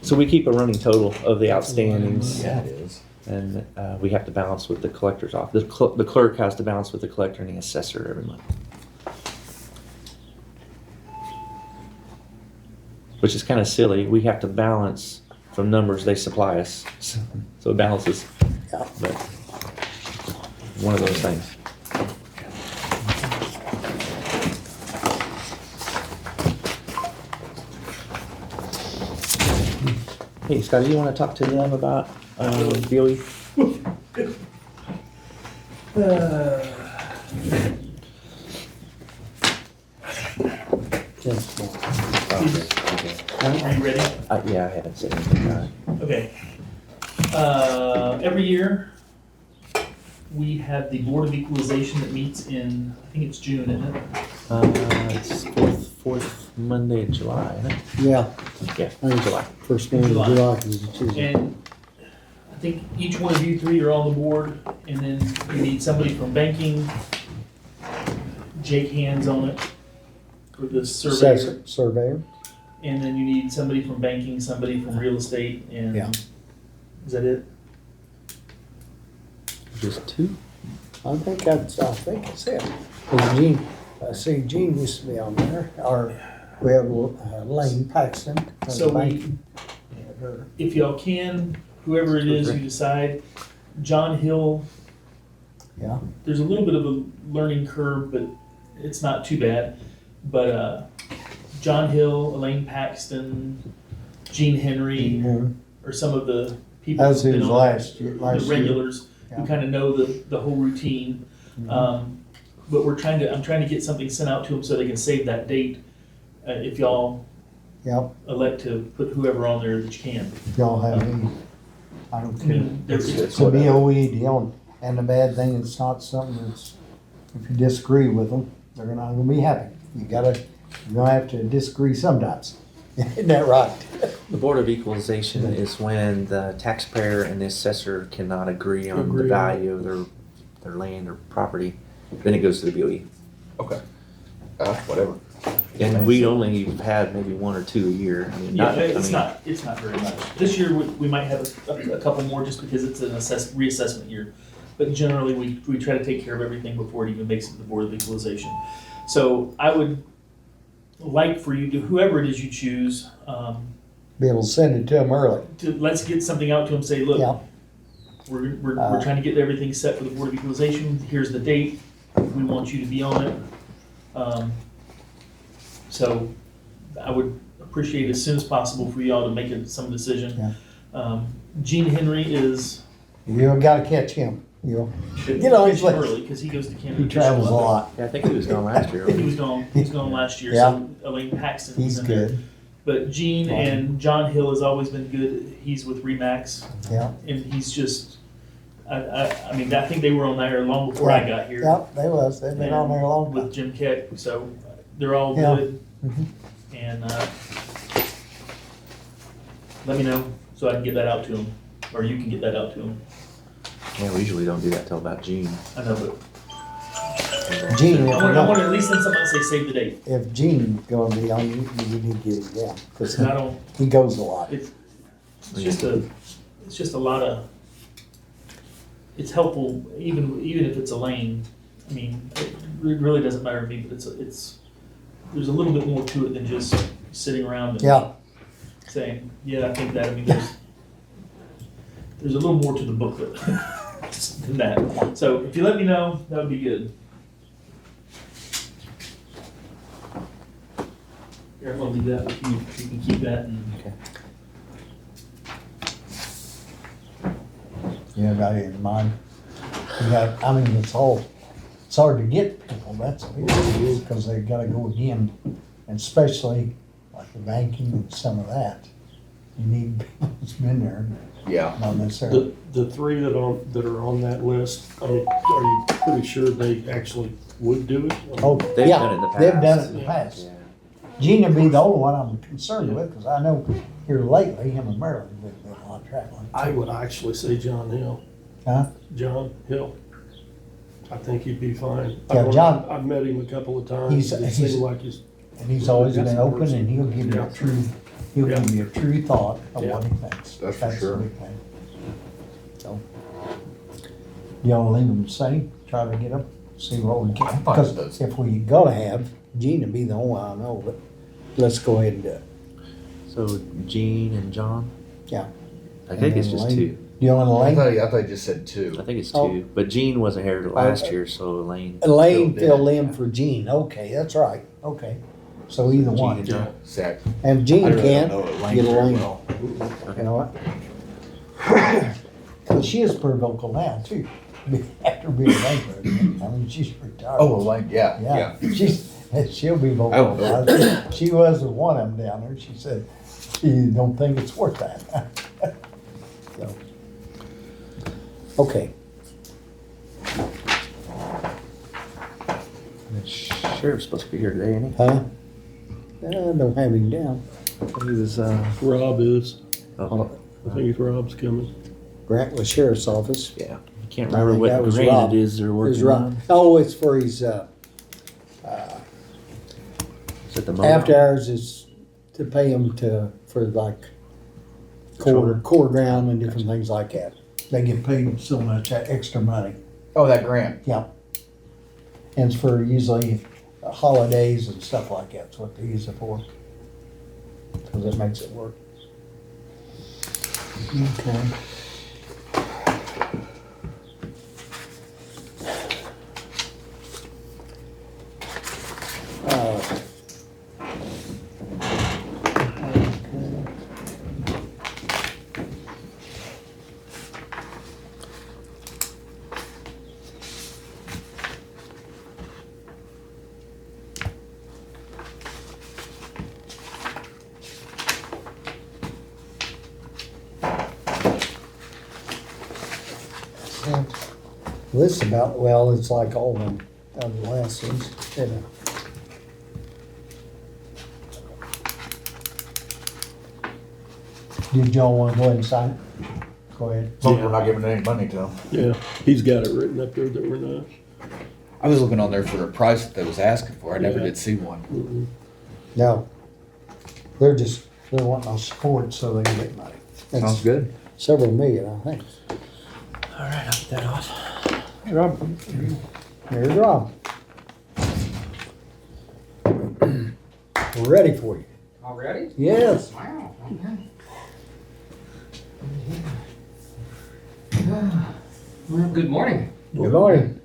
So we keep a running total of the outstandings. Yeah, it is. And we have to balance with the collector's office. The clerk has to balance with the collector and the assessor every month. Which is kind of silly. We have to balance from numbers they supply us. So it balances. Yeah. But one of those things. Hey, Scotty, you want to talk to them about BOE? Just one. Are you ready? Yeah, I haven't said anything about it. Okay. Every year, we have the Board of Equalization that meets in, I think it's June, isn't it? It's fourth Monday of July, isn't it? Yeah, Yeah, I think July. first one of July. July is a Tuesday. And I think each one of you three are on the board, and then you need somebody from banking, Jake Hand's on it, for the surveyor, Surveyor. and then you need somebody from banking, somebody from real estate, and Yeah. is that it? Just two? I think it's it. 'Cause Gene, I see Gene used to be on there, or we have Lane Paxton. from So we- banking. Yeah, her. If y'all can, whoever it is you decide, John Hill. Yeah. There's a little bit of a learning curve, but it's not too bad. But John Hill, Elaine Paxton, Gene Henry Mhm. are some of the people. As who've his been on last there, year, the last year. regulars who Yeah. kind of know the whole routine. But I'm trying to get something sent out to them so they can save that date. If y'all Yep, elect to put whoever on there that you can. if y'all have any, I don't I care. mean, there's, It's a BOE deal, and the bad thing, it's not something that's, if you disagree with them, they're not gonna be happy. You're gonna have to disagree sometimes. Isn't that right? The Board of Equalization is when the taxpayer and the assessor cannot agree on the Agree. value of their land or property. Then it goes to the BOE. Okay. Whatever. And we only had maybe one or two a year. I mean, yeah, not, I it's mean, not, it's not very much. This year, we might have a couple more just because it's an reassessment year. But generally, we try to take care of everything before it even makes it to the Board of Equalization. So I would like for you to, whoever it is you choose, Be able to send it to them early. let's get something out to them, say, look, Yeah, we're trying to get everything set for the Board of Equalization, here's the date, we want you to be on it. So I would appreciate as soon as possible for y'all to make some decision. Gene Henry is, you gotta catch him, you know. you know, he's like- early, because he goes to Camden. He travels a lot. yeah, I think he was gone last year. I think he was gone last year, Yeah. so Elaine Paxton was He's in there. good, But Gene and John Hill has always been good, he's with Remax, yeah. and he's just, I mean, I think they were on there long before I got here. Yep, they've been on there a long time. With Jim Keck, so they're all Yeah. good. Mhm. And let me know so I can get that out to them, or you can get that out to them. Yeah, we usually don't do that till about June. I know, but Gene, I want to at least send something that say save the date. if Gene's gonna be on, you need to get him down, cause And I don't, he goes a lot. it's just a lot of, it's helpful, even if it's a lane. I mean, it really doesn't matter to me, but there's a little bit more to it than just sitting around and Yeah, saying, yeah, I think that. I mean, there's a little more to the booklet than that. So if you let me know, that would be good. Here, I'm gonna leave that with you. You can keep that and. Okay. yeah, got it in mind. I mean, it's hard to get people, that's it, because they gotta go again, and especially like the banking and some of that. You need people that's been there, Yeah. not necessarily. The three that are on that list, I mean, are you pretty sure they actually would do it? Oh, They've yeah, done it in the they've done past. it in the past. Yeah. Gina be the only one I'm concerned with, because I know here lately, him and Marilyn have been a lot of traveling. I would actually say John Hill. Huh? John Hill. I think he'd be fine. Yeah, John- I've met him a couple of times. He's- It he's- seemed like he's, And he's always been That's open, person. and he'll give you Yeah. a true, he'll Yeah. give you a true thought of Yeah. what he thinks. That's for the sure. big thing. So, y'all leave them the same, try to get them, see what we can. I'm fine with Because those. if we gotta have, Gina be the only one I know, but let's go ahead and do it. So Gene and John? Yeah. I think it's And just then two. Lane. Do you want Elaine? I thought you just said two. I think it's Oh. two. But Gene wasn't here last year, so Elaine. Elaine Filled in. filled in for Gene, okay, that's right, okay. So either Gene one. and John. Zach. And if I Gene really can't, don't know Elaine get very Elaine. well. You know what? Cause she is pretty vocal now too, after being a banker. I mean, she's retired. Oh, Elaine, yeah, yeah. Yeah, she'll be vocal Oh. about it. She was the one of them down there, she said, she don't think it's worth that. So, okay, The sheriff's supposed to be here today, ain't huh? Don't have him down. he? He was, Rob is. oh, I think Rob's coming. Grant was sheriff's office. yeah. I can't I remember think what that was grant Rob. it is they're It was working Rob. on. Oh, it's for his, Is it the MODOC? after hours is to pay him for like core ground and different things like that. They get paid so much extra money. Oh, that grant. Yeah. And it's for usually holidays and stuff like that, that's what they use it for. Cause it makes it work. Okay. This about, well, it's like all them other last ones, you know. Did y'all wanna go ahead and sign it? Go ahead. As long as we're not giving any money to them. Yeah, he's got it written up there that we're not. I was looking on there for a price that they was asking for. I never Yeah. did see one. Mm-mm. No. They're wanting our support so they can get money. It's Sounds good. Several million, I think. All right, I'll get that off. Hey, Rob. Here's Rob. We're ready for you. Already? Yes. Wow. Well, good morning. Good morning.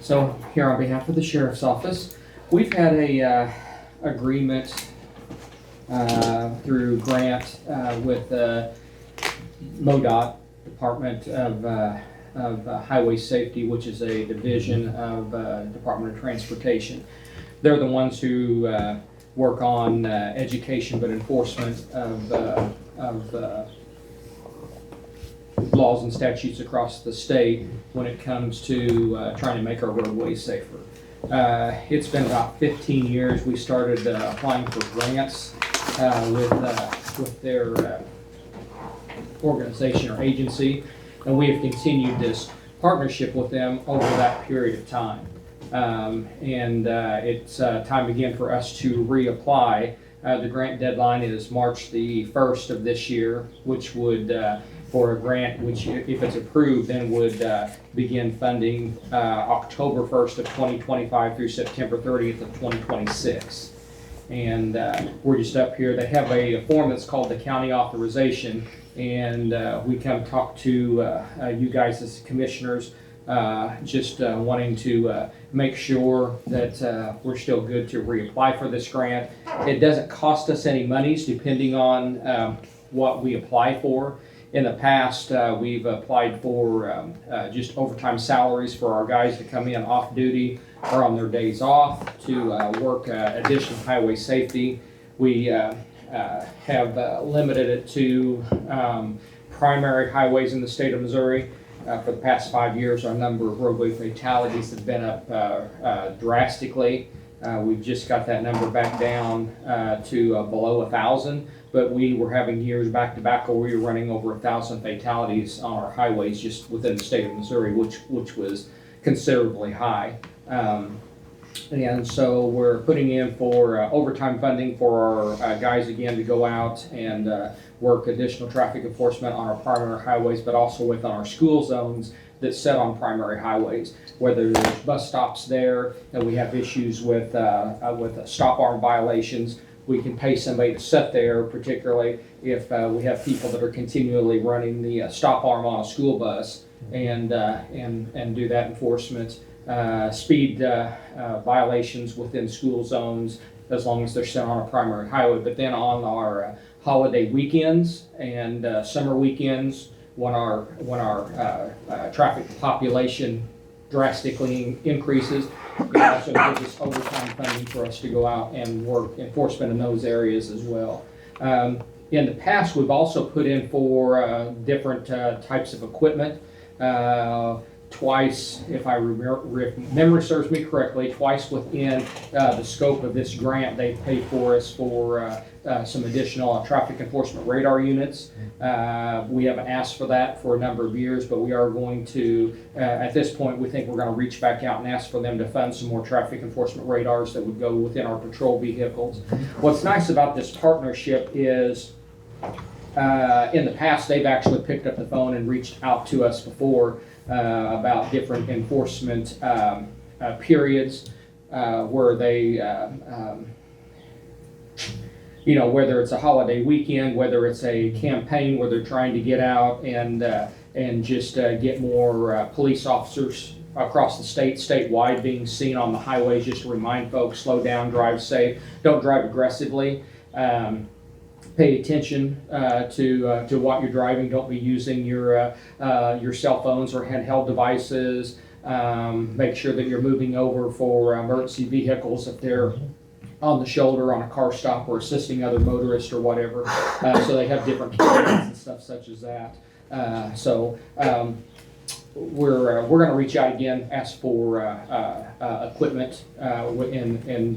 So here on behalf of the Sheriff's Office, we've had a agreement through grant with MoDOT, Department of Highway Safety, which is a division of Department of Transportation. They're the ones who work on education but enforcement of laws and statutes across the state when it comes to trying to make our roadways safer. It's been about 15 years. We started applying for grants with their organization or agency, and we have continued this partnership with them over that period of time. It's time again for us to reapply. The grant deadline is March the 1st of this year, which would for a grant, which if it's approved, then would begin funding October 1st of 2025 through September 30th of 2026. And we're just up here. They have a form that's called the county authorization, and we come talk to you guys as commissioners, just wanting to make sure that we're still good to reapply for this grant. It doesn't cost us any monies depending on what we apply for. In the past, we've applied for just overtime salaries for our guys to come in off duty or on their days off to work additional highway safety. We have limited it to primary highways in the state of Missouri. For the past 5 years, our number of roadway fatalities have been up drastically. We've just got that number back down to below 1,000, but we were having years back to back where we were running over 1,000 fatalities on our highways just within the state of Missouri, which was considerably high. And so we're putting in for overtime funding for our guys again to go out and work additional traffic enforcement on our primary highways, but also within our school zones that set on primary highways, whether there's bus stops there and we have issues with stop arm violations. We can pay somebody to sit there, particularly if we have people that are continually running the stop arm on a school bus and do that enforcement. Speed violations within school zones, as long as they're set on a primary highway. But then on our holiday weekends and summer weekends, when our traffic population drastically increases, it also gives us overtime funding for us to go out and work enforcement in those areas as well. In the past, we've also put in for different types of equipment. Twice, if memory serves me correctly, twice within the scope of this grant, they paid for us for some additional traffic enforcement radar units. We haven't asked for that for a number of years, but we are going to, at this point, we think we're going to reach back out and ask for them to fund some more traffic enforcement radars that would go within our patrol vehicles. What's nice about this partnership is in the past, they've actually picked up the phone and reached out to us before about different enforcement periods where they, whether it's a holiday weekend, whether it's a campaign where they're trying to get out and just get more police officers across the state, statewide, being seen on the highways, just to remind folks, slow down, drive safe, don't drive aggressively. Pay attention to what you're driving. Don't be using your cell phones or handheld devices. Make sure that you're moving over for emergency vehicles if they're on the shoulder on a car stop or assisting other motorists or whatever. So they have different commands and stuff such as that. We're going to reach out again, ask for equipment in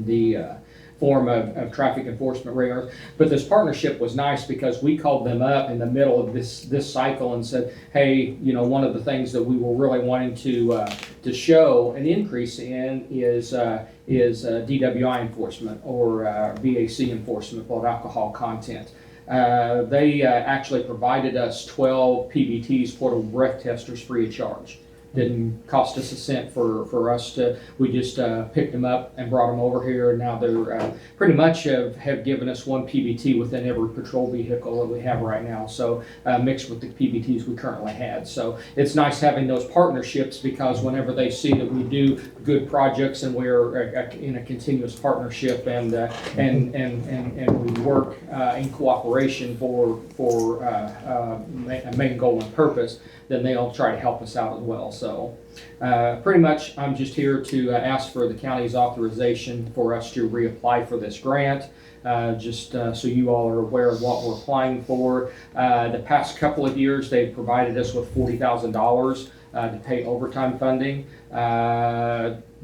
the form of traffic enforcement radars. But this partnership was nice because we called them up in the middle of this cycle and said, hey, one of the things that we were really wanting to show an increase in is DWI enforcement or VAC enforcement, blood alcohol content. They actually provided us 12 PBTs, portable breath testers, free of charge. Didn't cost us a cent for us to, we just picked them up and brought them over here, and now they're pretty much have given us one PBT within every patrol vehicle that we have right now, so mixed with the PBTs we currently had. So it's nice having those partnerships, because whenever they see that we do good projects and we're in a continuous partnership and we work in cooperation for a main goal and purpose, then they'll try to help us out as well. So pretty much I'm just here to ask for the county's authorization for us to reapply for this grant, just so you all are aware of what we're applying for. The past couple of years they've provided us with $40,000 to pay overtime funding.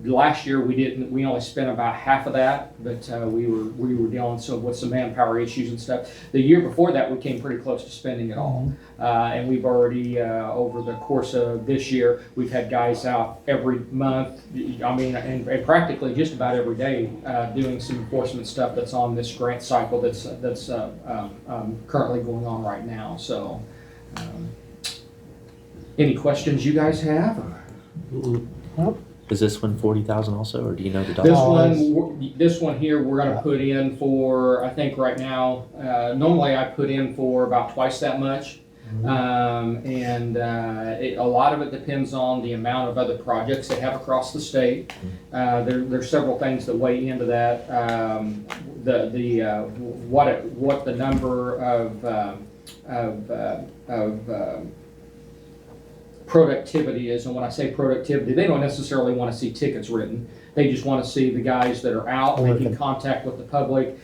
Last year we only spent about half of that, but we were dealing with some manpower issues and stuff. The year before that we came pretty close to spending it all, and we've already over the course of this year we've had guys out every month. I mean, and practically just about every day doing some enforcement stuff that's on this grant cycle that's currently going on right now. So, any questions you guys have? Is this one 40,000 also, or do you know the dollar? This one here, we're going to put in for, I think right now, normally I put in for about twice that much. A lot of it depends on the amount of other projects they have across the state. There's several things that weigh into that. What the number of productivity is, and when I say productivity, they don't necessarily want to see tickets written. They just want to see the guys that are out making contact with the public,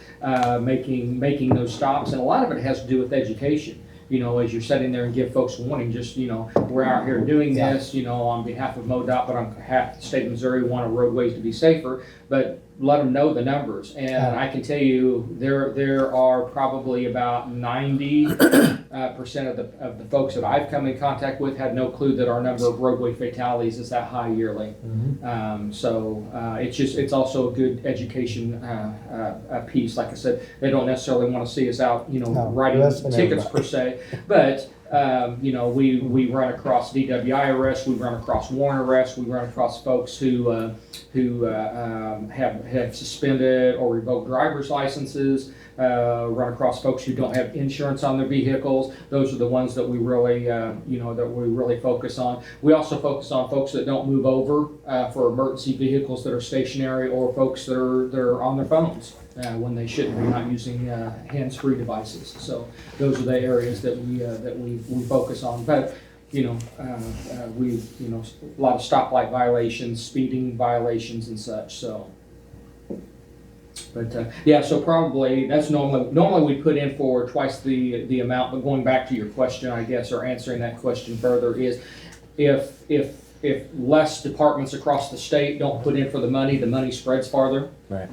making those stops, and a lot of it has to do with education. You know, as you're sitting there and give folks a warning, just, you know, we're out here doing this, you know, on behalf of MoDOT, but on behalf of the state of Missouri, we want our roadways to be safer, but let them know the numbers. And I can tell you, there are probably about 90% of the folks that I've come in contact with had no clue that our number of roadway fatalities is that high yearly. It's also a good education piece. Like I said, they don't necessarily want to see us out, you know, writing tickets per se, but you know, we run across DWI arrests, we run across warrant arrests, we run across folks who have suspended or revoked driver's licenses, run across folks who don't have insurance on their vehicles. Those are the ones that we really, that we really focus on. We also focus on folks that don't move over for emergency vehicles that are stationary, or folks that are on their phones when they shouldn't be, not using hands-free devices. So those are the areas that we focus on. But a lot of stoplight violations, speeding violations, and such. So. But so probably that's normally we put in for twice the amount. But going back to your question, I guess, or answering that question further, is if less departments across the state don't put in for the money spreads farther. Right.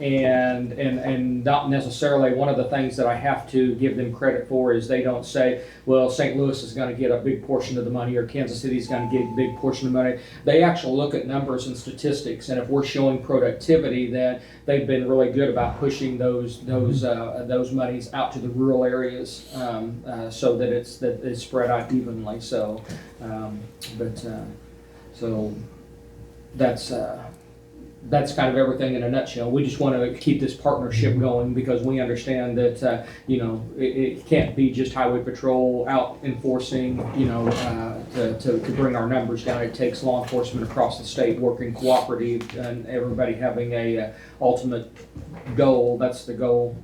And not necessarily one of the things that I have to give them credit for is they don't say, well, St. Louis is going to get a big portion of the money, or Kansas City is going to get a big portion of the money. They actually look at numbers and statistics, and if we're showing productivity, then they've been really good about pushing those monies out to the rural areas, so that it's spread out evenly. So, so that's kind of everything in a nutshell. We just want to keep this partnership going because we understand that it can't be just highway patrol out enforcing, to bring our numbers down. It takes law enforcement across the state working cooperative and everybody having a ultimate goal. That's the goal,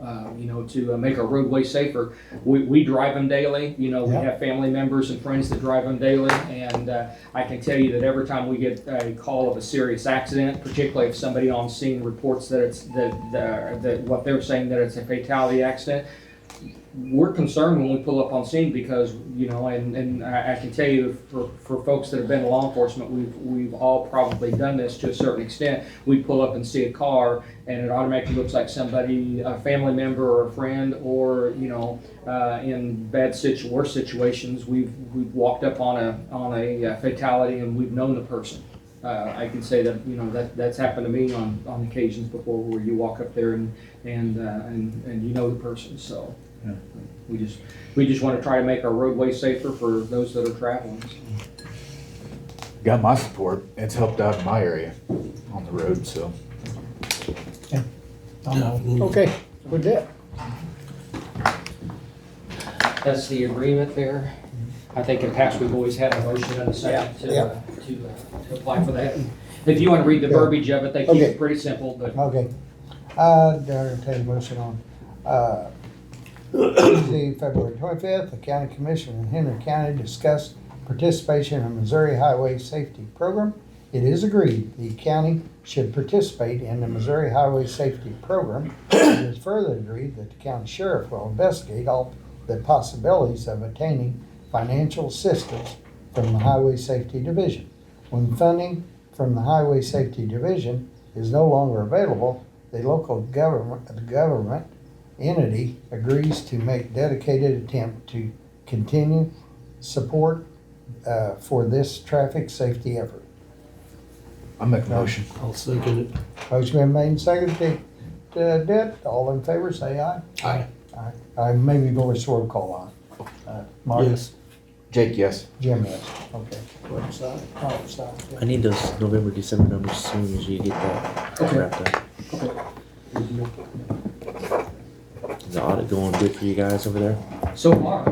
to make our roadway safer. We drive them daily. We have family members and friends that drive them daily, and I can tell you that every time we get a call of a serious accident, particularly if somebody on scene reports that it's that what they're saying that it's a fatality accident, we're concerned when we pull up on scene because, and I can tell you for folks that have been in law enforcement, we've all probably done this to a certain extent. We pull up and see a car and it automatically looks like somebody, a family member or a friend, or, in worse situations, we've walked up on a fatality and we've known the person. I can say that that's happened to me on occasions before, where you walk up there and you know the person. So. Yeah. We just want to try to make our roadway safer for those that are traveling. Got my support. It's helped out in my area on the road, so. Okay, with that. That's the agreement there. I think in past we've always had a motion and a second to apply for that. If you want to read the verbiage of it, they keep it pretty simple. But Okay. Entertain a motion on, Tuesday, February 25th, the County Commission in Henry County discussed participation in the Missouri Highway Safety Program. It is agreed the county should participate in the Missouri Highway Safety Program. It is further agreed that the county sheriff will investigate all the possibilities of attaining financial assistance from the Highway Safety Division. When funding from the Highway Safety Division is no longer available, the local government entity agrees to make dedicated attempt to continue support for this traffic safety effort. I make a motion. I'll second it. Motion been made and seconded to debt. All in favor, say aye. Aye. Aye. Maybe voice roll call on. Mark? Yes. Jake, yes. Jim, yes. Okay. What side? Oh, side. I need those November, December numbers as soon as you get that wrapped up. okay. Is the audit going good for you guys over there? So far,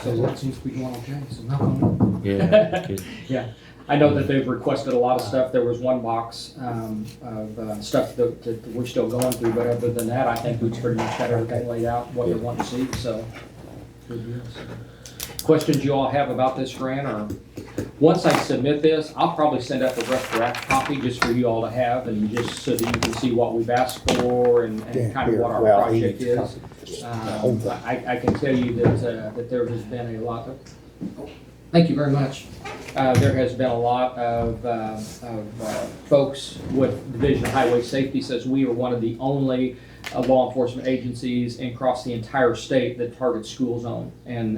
so that seems to be going okay, so knock on wood. Yeah, good. Yeah, I know that they've requested a lot of stuff. There was one box of stuff that we're still going through, but other than that, I think we've pretty much got everything laid out, what they want to see, so. Good deal. Questions you all have about this grant, or once I submit this, I'll probably send out the rough draft copy just for you all to have, and just so that you can see what we've asked for and kind of what our Well, project he- is. I can tell you that there has been a lot of, thank you very much. There has been a lot of folks with Division of Highway Safety says we are one of the only law enforcement agencies across the entire state that target school zone and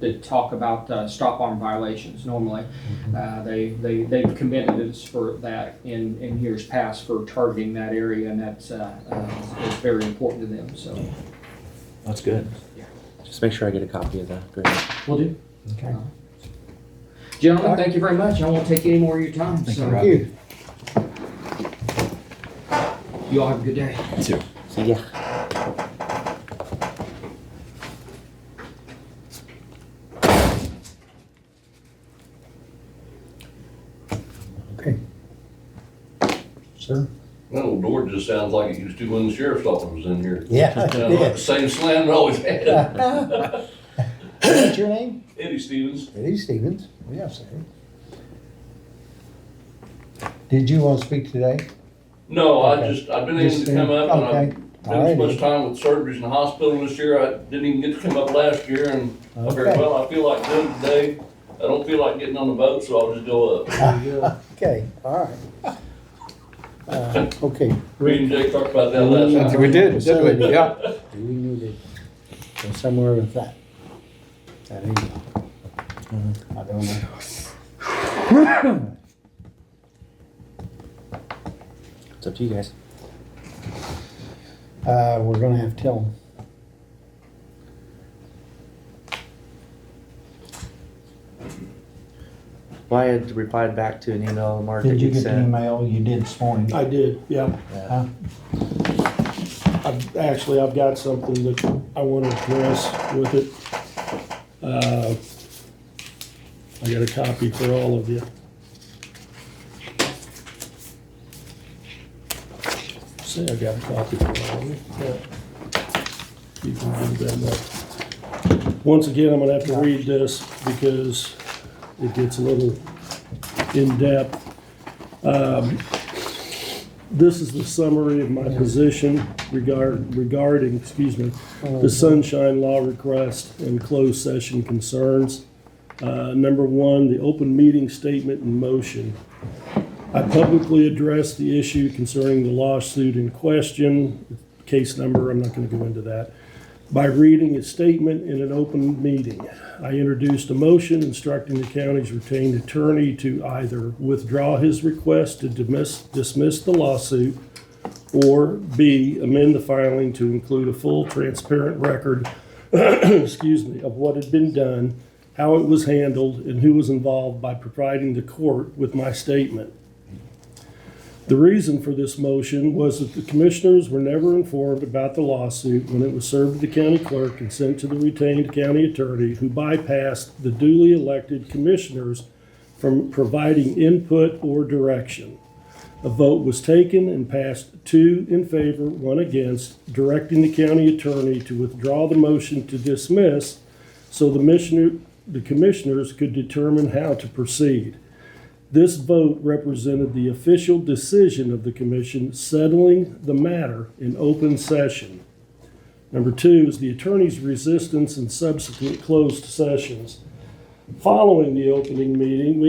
that talk about stop arm violations normally. They've commended us for that in years past for targeting that area, and that's very important to them, so. That's good. Just make sure I get a copy of that. Great. Will do. Okay. Gentlemen, thank you very much. I won't take any more of your time. Thank so you, Thank you. you all have a good day. See ya. Okay. Sir? That old door just sounds like it used to when the sheriff's office was in here. Yeah. Sounds like the same slam it always had. What's your name? Eddie Stevens. Eddie Stevens. Yes, sir. Did you want to speak today? No, Okay. I've been able to come up and Okay. I've spent so much Alrighty. time with surgeries in the hospital this year. I didn't even get to come up last year, and I figured, Okay. well, I feel like doing it today. I don't feel like getting on the boat, so I'll just go up. Okay, all right. Okay. Me and Jake talked about that last I think night. we did, didn't we? Yeah. Do we need to go somewhere with that? That email? I don't know. It's up to you guys. We're gonna have to tell them. Well, I had replied back to an email, Mark, that Did you you get the sent. email you did this morning? I did, yeah. Huh? I've got something that I want to address with it. I got a copy for all of you. Say I got a copy for all of you. Yeah. You can give them that. Once again, I'm gonna have to read this because it gets a little in-depth. This is the summary of my position regarding, the Sunshine Law request and closed session concerns. Number one, the open meeting statement in motion. I publicly addressed the issue concerning the lawsuit in question, case number, I'm not gonna go into that, by reading a statement in an open meeting. I introduced a motion instructing the county's retained attorney to either withdraw his request to dismiss the lawsuit, or B, amend the filing to include a full transparent record, of what had been done, how it was handled, and who was involved by providing the court with my statement. The reason for this motion was that the commissioners were never informed about the lawsuit when it was served to the county clerk and sent to the retained county attorney, who bypassed the duly elected commissioners from providing input or direction. A vote was taken and passed 2 in favor, 1 against, directing the county attorney to withdraw the motion to dismiss so the commissioners could determine how to proceed. This vote represented the official decision of the commission settling the matter in open session. Number 2 is the attorney's resistance in subsequent closed sessions. Following the opening meeting,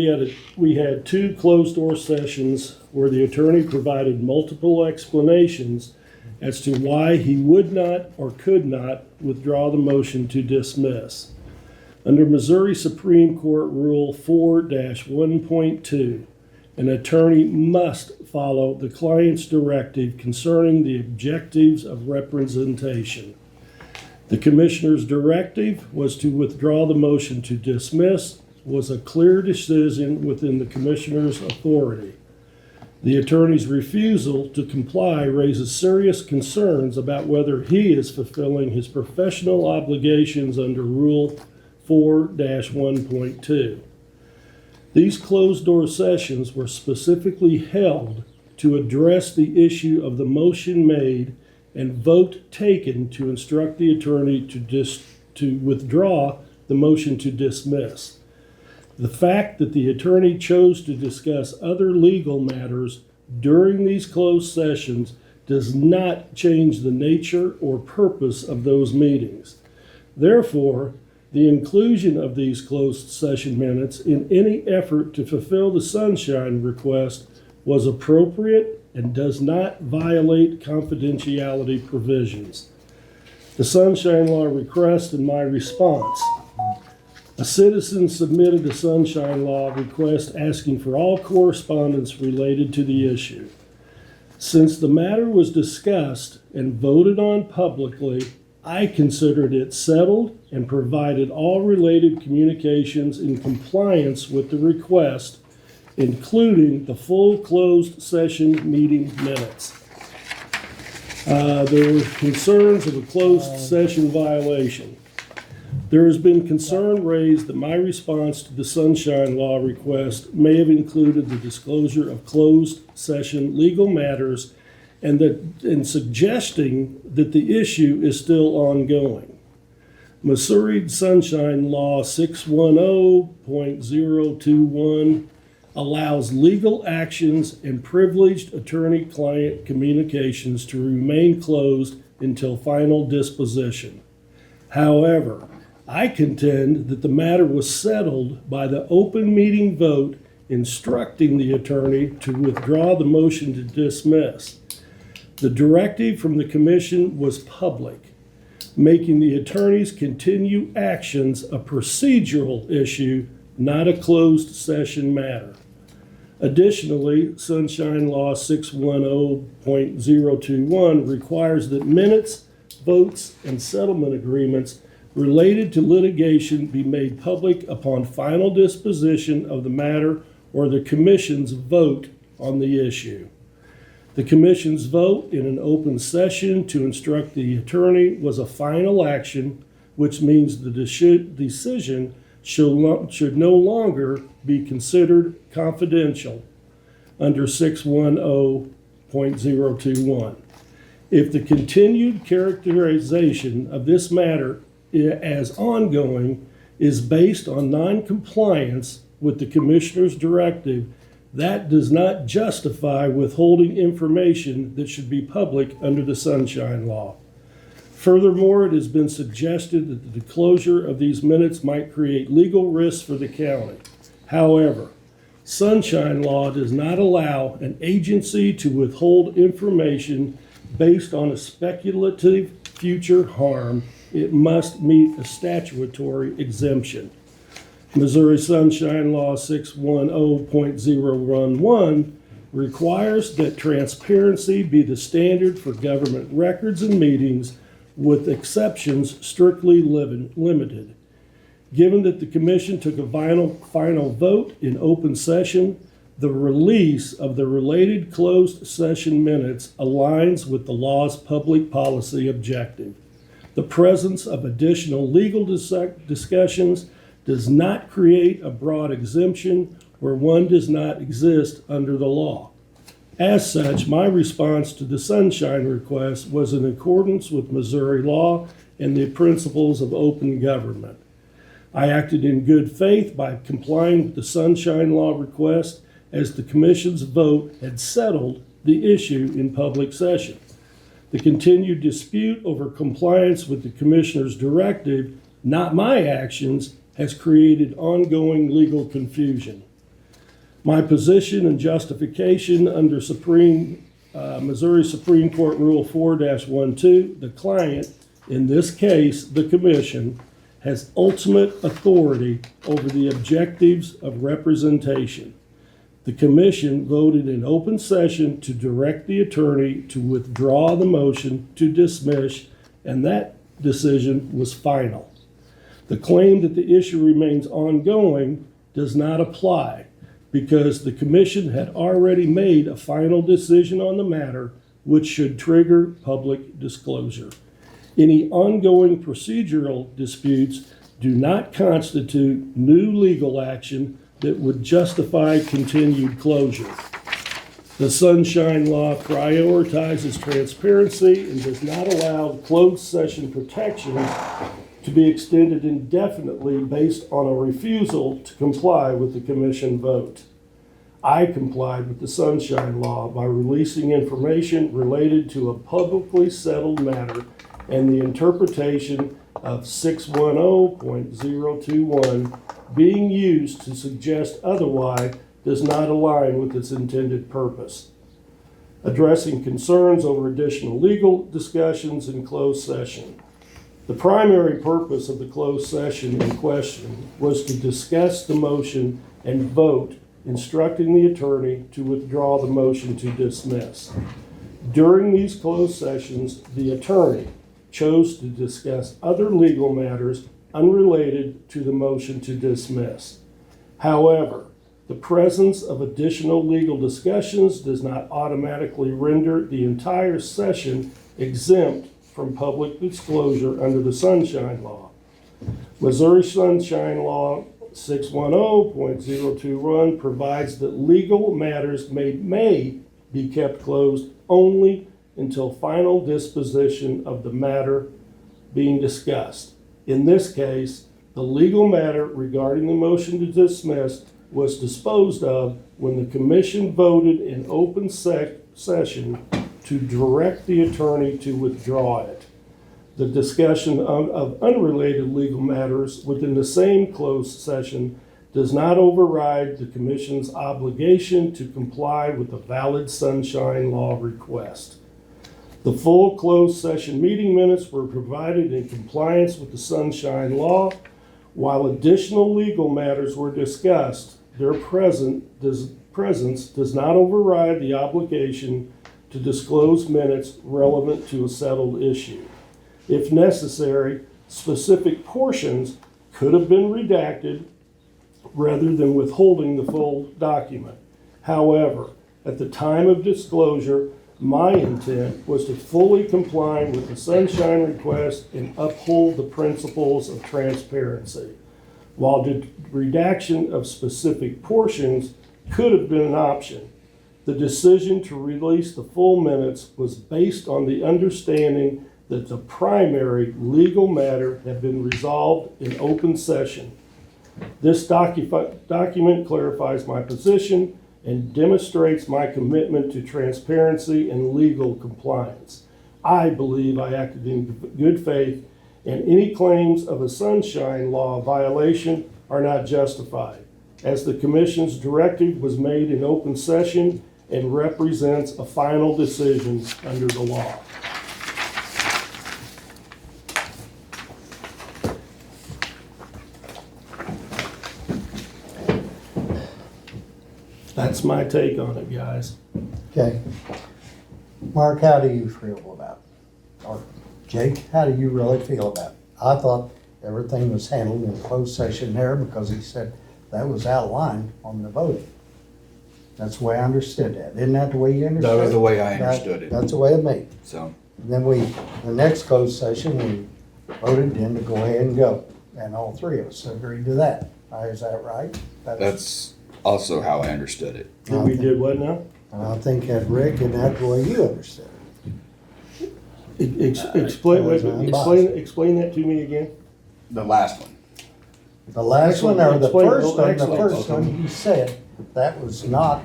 we had 2 closed-door sessions where the attorney provided multiple explanations as to why he would not or could not withdraw the motion to dismiss. Under Missouri Supreme Court Rule 4-1.2, an attorney must follow the client's directive concerning the objectives of representation. The commissioner's directive was to withdraw the motion to dismiss, was a clear decision within the commissioner's authority. The attorney's refusal to comply raises serious concerns about whether he is fulfilling his professional obligations under Rule 4-1.2. These closed-door sessions were specifically held to address the issue of the motion made and vote taken to instruct the attorney to withdraw the motion to dismiss. The fact that the attorney chose to discuss other legal matters during these closed sessions does not change the nature or purpose of those meetings. Therefore, the inclusion of these closed session minutes in any effort to fulfill the sunshine request was appropriate and does not violate confidentiality provisions. The sunshine law request and my response. A citizen submitted a sunshine law request asking for all correspondence related to the issue. Since the matter was discussed and voted on publicly, I considered it settled and provided all related communications in compliance with the request, including the full closed session meeting minutes. There were concerns of a closed session violation. There has been concern raised that my response to the sunshine law request may have included the disclosure of closed session legal matters and suggesting that the issue is still ongoing. Missouri Sunshine Law 610.021 allows legal actions and privileged attorney-client communications to remain closed until final disposition. However, I contend that the matter was settled by the open meeting vote instructing the attorney to withdraw the motion to dismiss. The directive from the commission was public, making the attorney's continued actions a procedural issue, not a closed session matter. Additionally, Sunshine Law 610.021 requires that minutes, votes, and settlement agreements related to litigation be made public upon final disposition of the matter or the commission's vote on the issue. The commission's vote in an open session to instruct the attorney was a final action, which means the decision should no longer be considered confidential under 610.021. If the continued characterization of this matter as ongoing is based on non-compliance with the commissioner's directive, that does not justify withholding information that should be public under the Sunshine Law. Furthermore, it has been suggested that the disclosure of these minutes might create legal risks for the county. However, Sunshine Law does not allow an agency to withhold information based on a speculative future harm. It must meet a statutory exemption. Missouri Sunshine Law 610.011 requires that transparency be the standard for government records and meetings, with exceptions strictly limited. Given that the commission took a final vote in open session, the release of the related closed session minutes aligns with the law's public policy objective. The presence of additional legal discussions does not create a broad exemption where one does not exist under the law. As such, my response to the Sunshine request was in accordance with Missouri law and the principles of open government. I acted in good faith by complying with the Sunshine Law request, as the commission's vote had settled the issue in public session. The continued dispute over compliance with the commissioner's directive, not my actions, has created ongoing legal confusion. My position and justification under Missouri Supreme Court Rule 4-12, the client, in this case the commission, has ultimate authority over the objectives of representation. The commission voted in open session to direct the attorney to withdraw the motion to dismiss, and that decision was final. The claim that the issue remains ongoing does not apply. because the commission had already made a final decision on the matter, which should trigger public disclosure. Any ongoing procedural disputes do not constitute new legal action that would justify continued closure. The Sunshine Law prioritizes transparency and does not allow closed session protections to be extended indefinitely based on a refusal to comply with the commission vote. I complied with the Sunshine Law by releasing information related to a publicly settled matter, and the interpretation of 610.021 being used to suggest otherwise does not align with its intended purpose. Addressing concerns over additional legal discussions in closed session. The primary purpose of the closed session in question was to discuss the motion and vote instructing the attorney to withdraw the motion to dismiss. During these closed sessions, the attorney chose to discuss other legal matters unrelated to the motion to dismiss. However, the presence of additional legal discussions does not automatically render the entire session exempt from public disclosure under the Sunshine Law. Missouri Sunshine Law 610.021 provides that legal matters may be kept closed only until final disposition of the matter being discussed. In this case, the legal matter regarding the motion to dismiss was disposed of when the commission voted in open session to direct the attorney to withdraw it. The discussion of unrelated legal matters within the same closed session does not override the commission's obligation to comply with a valid Sunshine Law request. The full closed session meeting minutes were provided in compliance with the Sunshine Law. While additional legal matters were discussed, their presence does not override the obligation to disclose minutes relevant to a settled issue. If necessary, specific portions could have been redacted rather than withholding the full document. However, at the time of disclosure, my intent was to fully comply with the Sunshine request and uphold the principles of transparency. While the redaction of specific portions could have been an option, the decision to release the full minutes was based on the understanding that the primary legal matter had been resolved in open session. This document clarifies my position and demonstrates my commitment to transparency and legal compliance. I believe I acted in good faith, and any claims of a Sunshine Law violation are not justified, as the Commission's directive was made in open session and represents a final decision under the law. That's my take on it, guys. Okay. Mark, how do you feel about it? Or Jake, how do you really feel about it? I thought everything was handled in closed session there because he said that was outlined on the voting. That's the way I understood that. Isn't that the way you understood it? That was the way I understood it. That's the way it made. So, And then the next closed session, we voted then to go ahead and go. And all three of us agreed to that. Is that right? That's also how I understood it. And we did what now? And I think that Rick, and that's the way you understood it. Explain that to me again. the last one. The last one or the Explain- first one, the excellent. first one, you said that was not,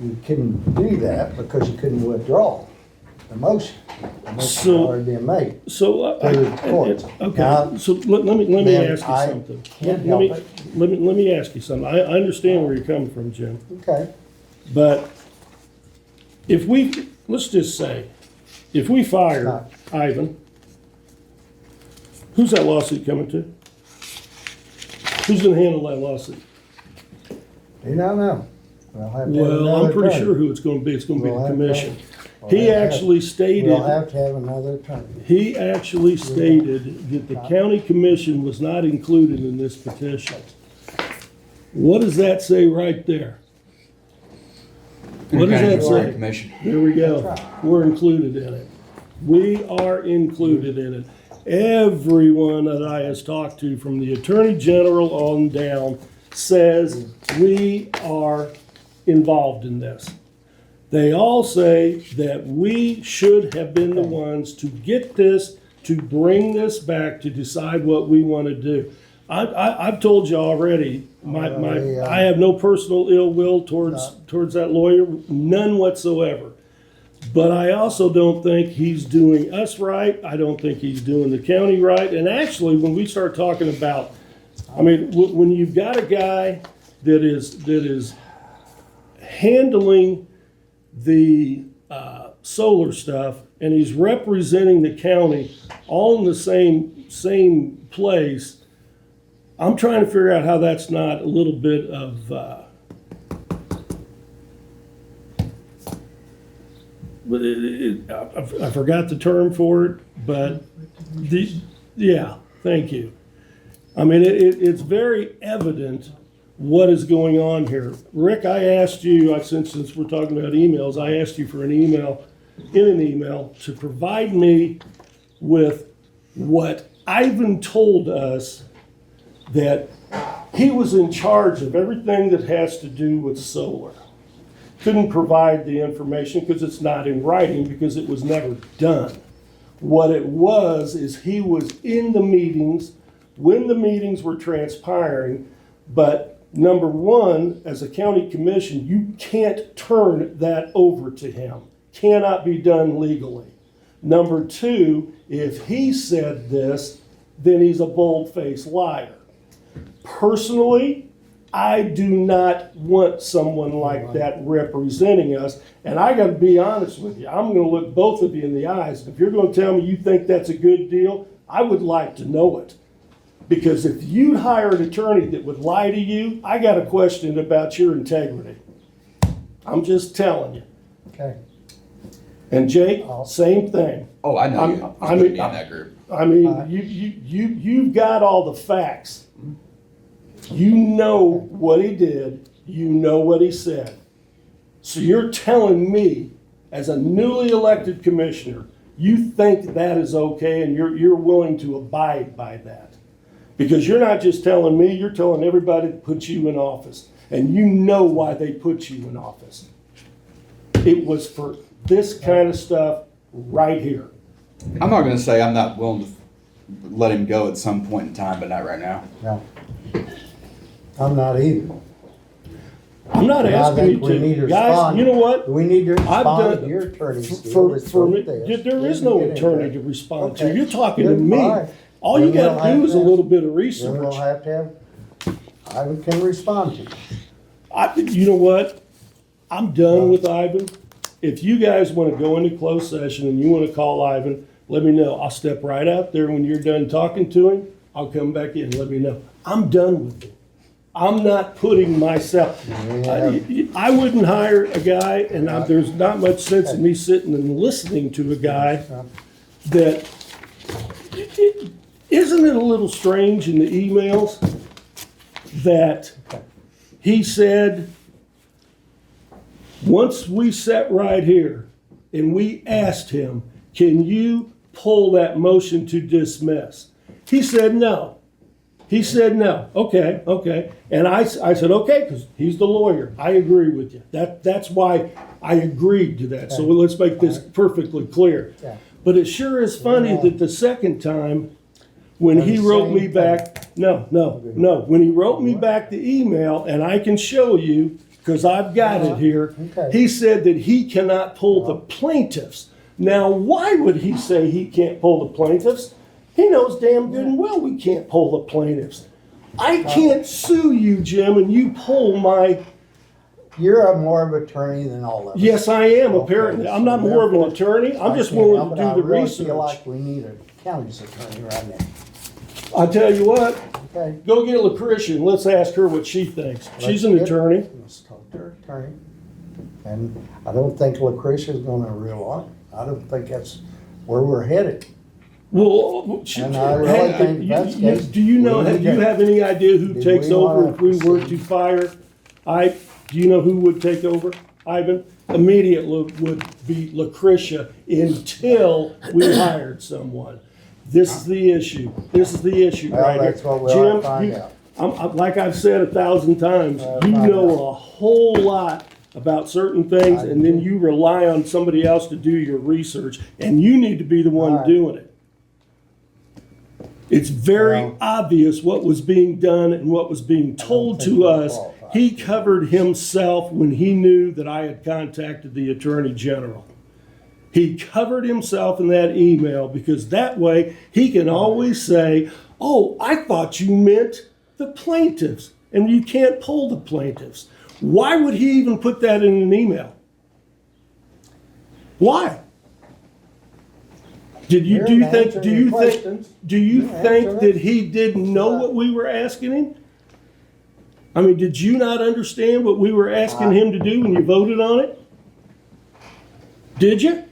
you couldn't do that because you couldn't withdraw the motion. The motion So- had already been made. So, To the courts. okay, Now, so let me then ask you I something. can't Let me- help it. Let me ask you something. I understand where you're coming from, Jim. Okay, But if let's just say, if we fire Ivan, who's that lawsuit coming to? Who's gonna handle that lawsuit? you don't know. We'll have to have Well, I'm another pretty attorney. sure who it's gonna be. It's gonna be We'll the have to- commission. we'll He have to have- actually stated, We'll have to have another attorney. he actually stated that the county commission was not included in this petition. What does that say right there? What does that say? Commission. There we go. We're included in it. We are included in it. Everyone that I has talked to, from the Attorney General on down, says we are involved in this. They all say that we should have been the ones to get this, to bring this back, to decide what we want to do. I've told you already, I have no personal ill will towards that lawyer, none whatsoever. But I also don't think he's doing us right. I don't think he's doing the county right. And actually, when we start talking about, I mean, when you've got a guy that is handling the solar stuff and he's representing the county all in the same place, I'm trying to figure out how that's not a little bit of I forgot the term for it, but yeah, thank you. I mean, it's very evident what is going on here. Rick, I asked you, since we're talking about emails, I asked you for an email to provide me with what Ivan told us, that he was in charge of everything that has to do with solar. Couldn't provide the information because it's not in writing, because it was never done. What it was is he was in the meetings when the meetings were transpiring, but number one, as a county commission, you can't turn that over to him. Cannot be done legally. Number two, if he said this, then he's a bold-faced liar. Personally, I do not want someone like that representing us. And I got to be honest with you. I'm going to look both of you in the eyes. If you're going to tell me you think that's a good deal, I would like to know it. Because if you hire an attorney that would lie to you, I got a question about your integrity. I'm just telling you. Okay. And Jake, same thing. Oh, I know you. I mean, in that group. I mean, you've got all the facts. You know what he did. You know what he said. So you're telling me, as a newly elected commissioner, you think that is okay, and you're willing to abide by that. Because you're not just telling me, you're telling everybody that put you in office. And you know why they put you in office. It was for this kind of stuff right here. I'm not gonna say I'm not willing to let him go at some point in time, but not right now. No. I'm not either. I'm not And I asking think you we need to. to Guys, respond. you know what? We need to I've respond done- to your attorney's deal. For Let's me, vote this. there is We no can get attorney into to it. respond to. Okay. You're talking to Good. me. All right. All you Then we'll gotta do have is a to- little bit of Then we'll research. have to have, I can respond to you. You know what? I'm done with Ivan. If you guys wanna go into closed session and you wanna call Ivan, let me know. I'll step right out there when you're done talking to him. I'll come back in, let me know. I'm done with it. I'm not putting myself, I wouldn't hire a guy, and there's not much sense in me sitting and listening to a guy that, isn't it a little strange in the emails that he said, once we sat right here and we asked him, can you pull that motion to dismiss? He said no. He said no. Okay. And I said, okay, because he's the lawyer. I agree with you. That's why I agreed to that. So let's make this perfectly clear. Yeah. But it sure is funny that the second time, when he wrote me back, when he wrote me back the email, and I can show you, because I've got it here, Okay. he said that he cannot pull the plaintiffs. Now, why would he say he can't pull the plaintiffs? He knows damn good and well we can't pull the plaintiffs. I can't sue you, Jim, and you pull my... You're a more of an attorney than all of us. Yes, I am, Okay, apparently. I'm so not more of an therefore, attorney. I'm just I can't willing help to it. do I the really research. feel like we need a county's attorney right now. I tell you what, Okay. go get Lucretia and let's ask her what she thinks. She's an attorney. Let's talk to her attorney. And I don't think Lucretia's gonna rule it. I don't think that's where we're headed. Well, And I really think that's the case. do you know, We need do you to- have any idea who Do takes we over wanna if we were proceed? to fire? Do you know who would take over? Ivan, immediate would be Lucretia until we hired someone. This is the issue. This is the issue Well, right here. that's what we ought to Jim, find you- out. like I've said 1,000 times, you find know a whole lot about certain things, and then you rely on somebody else to do your research, and you need to be the one All right. doing it. It's very Well- obvious what was being done and what was being told think to we're us. qualified. He covered himself when he knew that I had contacted the Attorney General. He covered himself in that email because that way he can always say, oh, I thought you meant the plaintiffs, and you can't pull the plaintiffs. Why would he even put that in an email? Why? Do you think, do you think that he didn't know what we were asking him? I mean, did you not understand what we were asking him to do when you voted on it? Did you?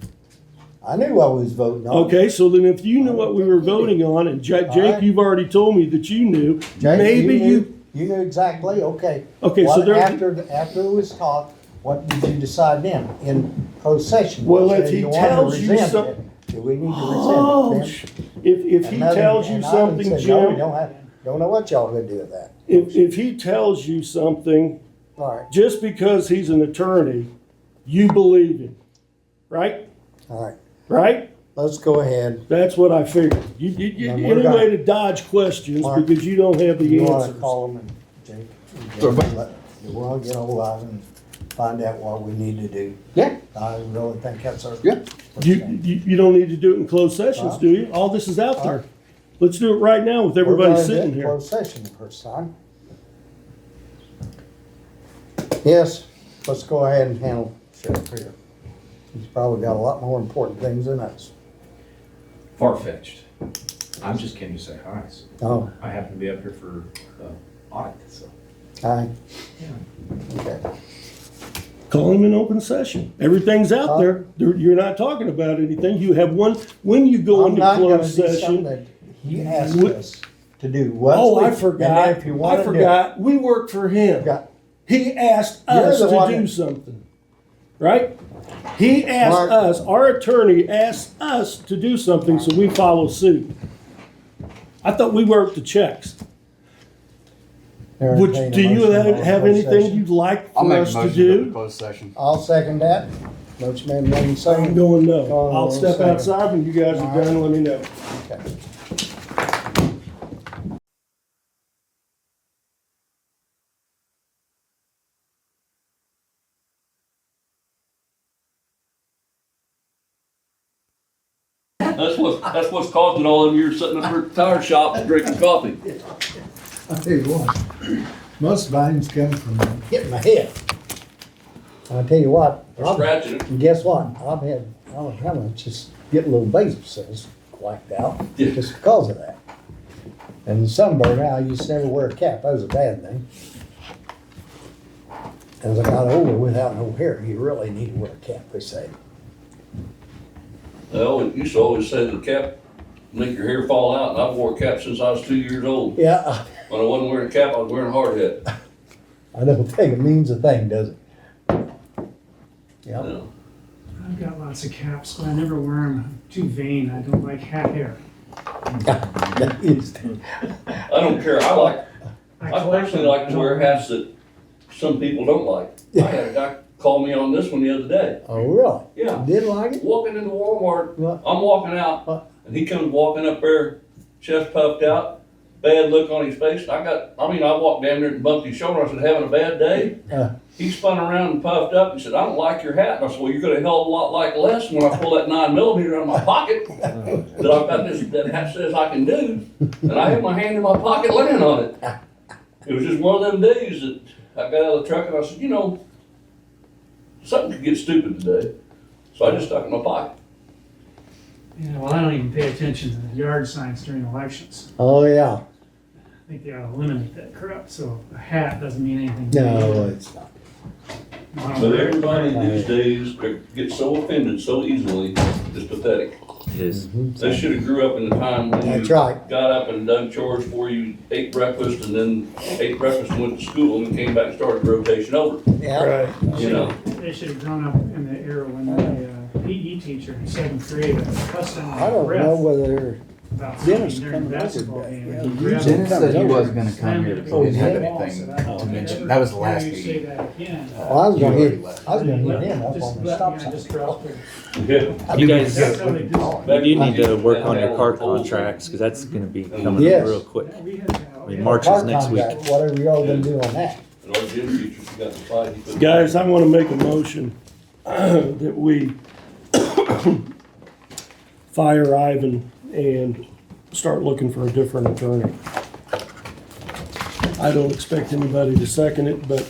I knew what we was voting on. Okay, so then if you knew what we were voting on, and Jake, right. you've already told me that you knew, Jake, maybe You knew exactly, okay. Okay, so What- there- After it was taught, what did you decide then, in closed session? Well, Said if he you wanted to tells you rescind some- it. Do we need to Oh, rescind it if he then? tells you And Ivan something, said, no, we Jim, don't know what y'all gonna do with that. if he tells you something, All right, just because he's an attorney, you believe him, right? all right, Right? let's go ahead. That's what I figured. You Then we're any done. way to dodge questions Mark, because you don't have the You wanna answers. call them and Jake? So, You wanna get hold of Ivan, find out what we need to do. Yeah. I really think that's our. Yeah. You don't need to do it in closed sessions, do you? All this is out there. Let's do it right now with everybody We're gonna sitting do here. Closed session the first time. Yes, let's go ahead and handle Sheriff here. He's probably got a lot more important things than us. Far-fetched. I'm just came to say hi. So Oh, I happen to be up here for audit, so. aye. Okay. Call him in open session. Everything's out there. You're not talking about anything. You have one, when you go I'm into not gonna do closed something session. that he asked What- us to do. Once Oh, we- I and forgot. if you I wanna do it, forgot. We work for him. got- He asked You're us the to one do that- something, right? He asked Mark- us, our attorney asked us to do something, so we follow suit. I thought we worked the checks. entertain a Do you motion to go have closed anything session. you'd like I'll for make a us to motion to go to do? closed session. I'll second that. Motion made, made, I'm second. going no. Oh, I'll step second. outside when you guys are done, let me know. Okay. That's what's causing all them years sitting up at the tire shop and drinking coffee. I'll tell you what, most violence come from Hit my head. I'll tell you what. Or scratching it. And guess what? I've had, I don't know how much, just get little basal cells wiped out Yeah. just because of that. And the sunburn, I used to never wear a cap. That was a bad thing. As I got older without no hair, you really need to wear a cap, they say. Well, it used to always say the cap make your hair fall out, and I've wore a cap since I was 2 years old. Yeah, When I wasn't wearing a cap, I was wearing a hard hat. I don't think it means a thing, does it? Yeah. No. I've got lots of caps, but I never wear them. I'm too vain. I don't like hat hair. I don't care. I personally like to wear hats that some people don't like. I had a guy call me on this one the other day. Oh, really? Yeah. Didn't like it? Walking into Walmart, What? I'm walking out, What? and he comes walking up there, chest puffed out, bad look on his face. I walked down there and bumped his shoulder. I said, having a bad day? He spun around and puffed up. He said, I don't like your hat. And I said, well, you're going to hell of a lot like less when I pull that 9mm out of my pocket that I've got that hat says I can do. And I had my hand in my pocket laying on it. It was just one of them days that I got out of the truck and I said, something could get stupid today. So I just stuck it in my pocket. Yeah, well, I don't even pay attention to the yard signs during elections. Oh, yeah. I think they ought to eliminate that crap, so a hat doesn't mean anything to me. No, it's not. I don't But wear it. everybody these days gets so offended so easily, it's pathetic. It is. They should have grew up in the time when That's you right. got up and done chores before you ate breakfast and then ate breakfast and went to school and came back and started the rotation over, Yeah. Right. you know? They should have grown up in the era when the PE teacher in seventh grade cussed them I don't know whether about Dennis something during coming the over basketball today. game. Yeah, And he he grabbed usually him, Dennis said he comes was over. gonna come slammed here, him but he didn't have against the wall, anything said, "I will to mention. never That was the hear last you say meeting. that again." Well, I was gonna You hit, already left. I was gonna hit Let- him up just on the let stop me, I sign. just dropped it. Yeah. You guys, That's how they do it. we do need to work on your car contracts, because that's gonna be coming Yes. up real quick. Yeah, we had that. I mean, March is Car next week. contract, whatever y'all gonna do on that. And our gym teachers, you got the fight. he put- Guys, I want to make a motion that we fire Ivan and start looking for a different attorney. I don't expect anybody to second it, but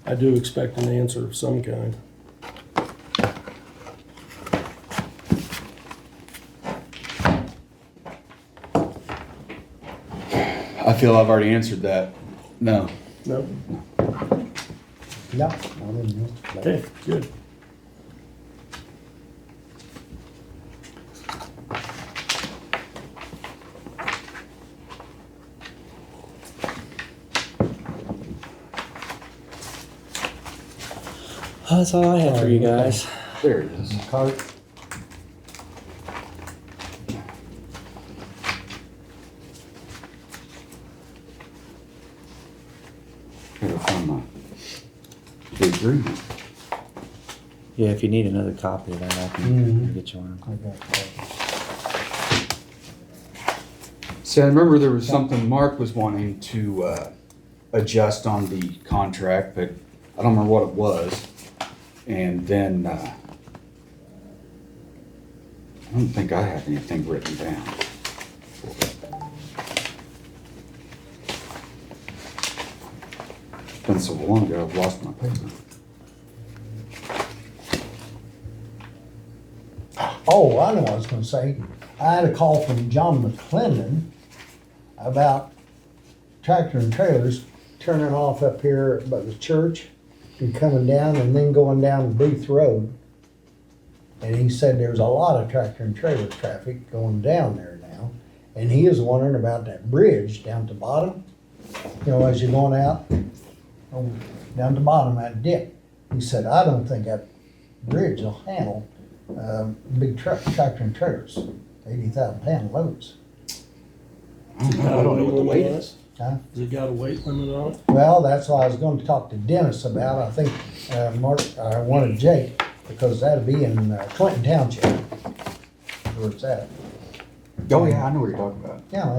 I do expect an answer of some kind. I feel I've already answered that. No. No? No, I didn't know. Okay, good. That's all I have for you guys. There it is. Cart, Gotta find the agreement. Yeah, if you need another copy of that, I can get you one. I got that. See, I remember there was something Mark was wanting to adjust on the contract, but I don't remember what it was. And then I don't think I have anything written down. Been so long ago, I've lost my paper. Oh, I know what I was gonna say. I had a call from John McClendon about tractor and trailers turning off up here by the church and coming down and then going down Booth Road. And he said there's a lot of tractor and trailer traffic going down there now. And he is wondering about that bridge down at the bottom, you know, as you're going out, down to the bottom, that dip. He said, I don't think that bridge will handle big tractor and trailers, 80,000 pound loads. I don't know what the weight is. Huh? Has it got a weight limit on it? Well, that's what I was going to talk to Dennis about. I think Mark, I wanted Jake, because that'll be in Clinton Township, where it's at. Oh, yeah, I know what you're talking about. Yeah,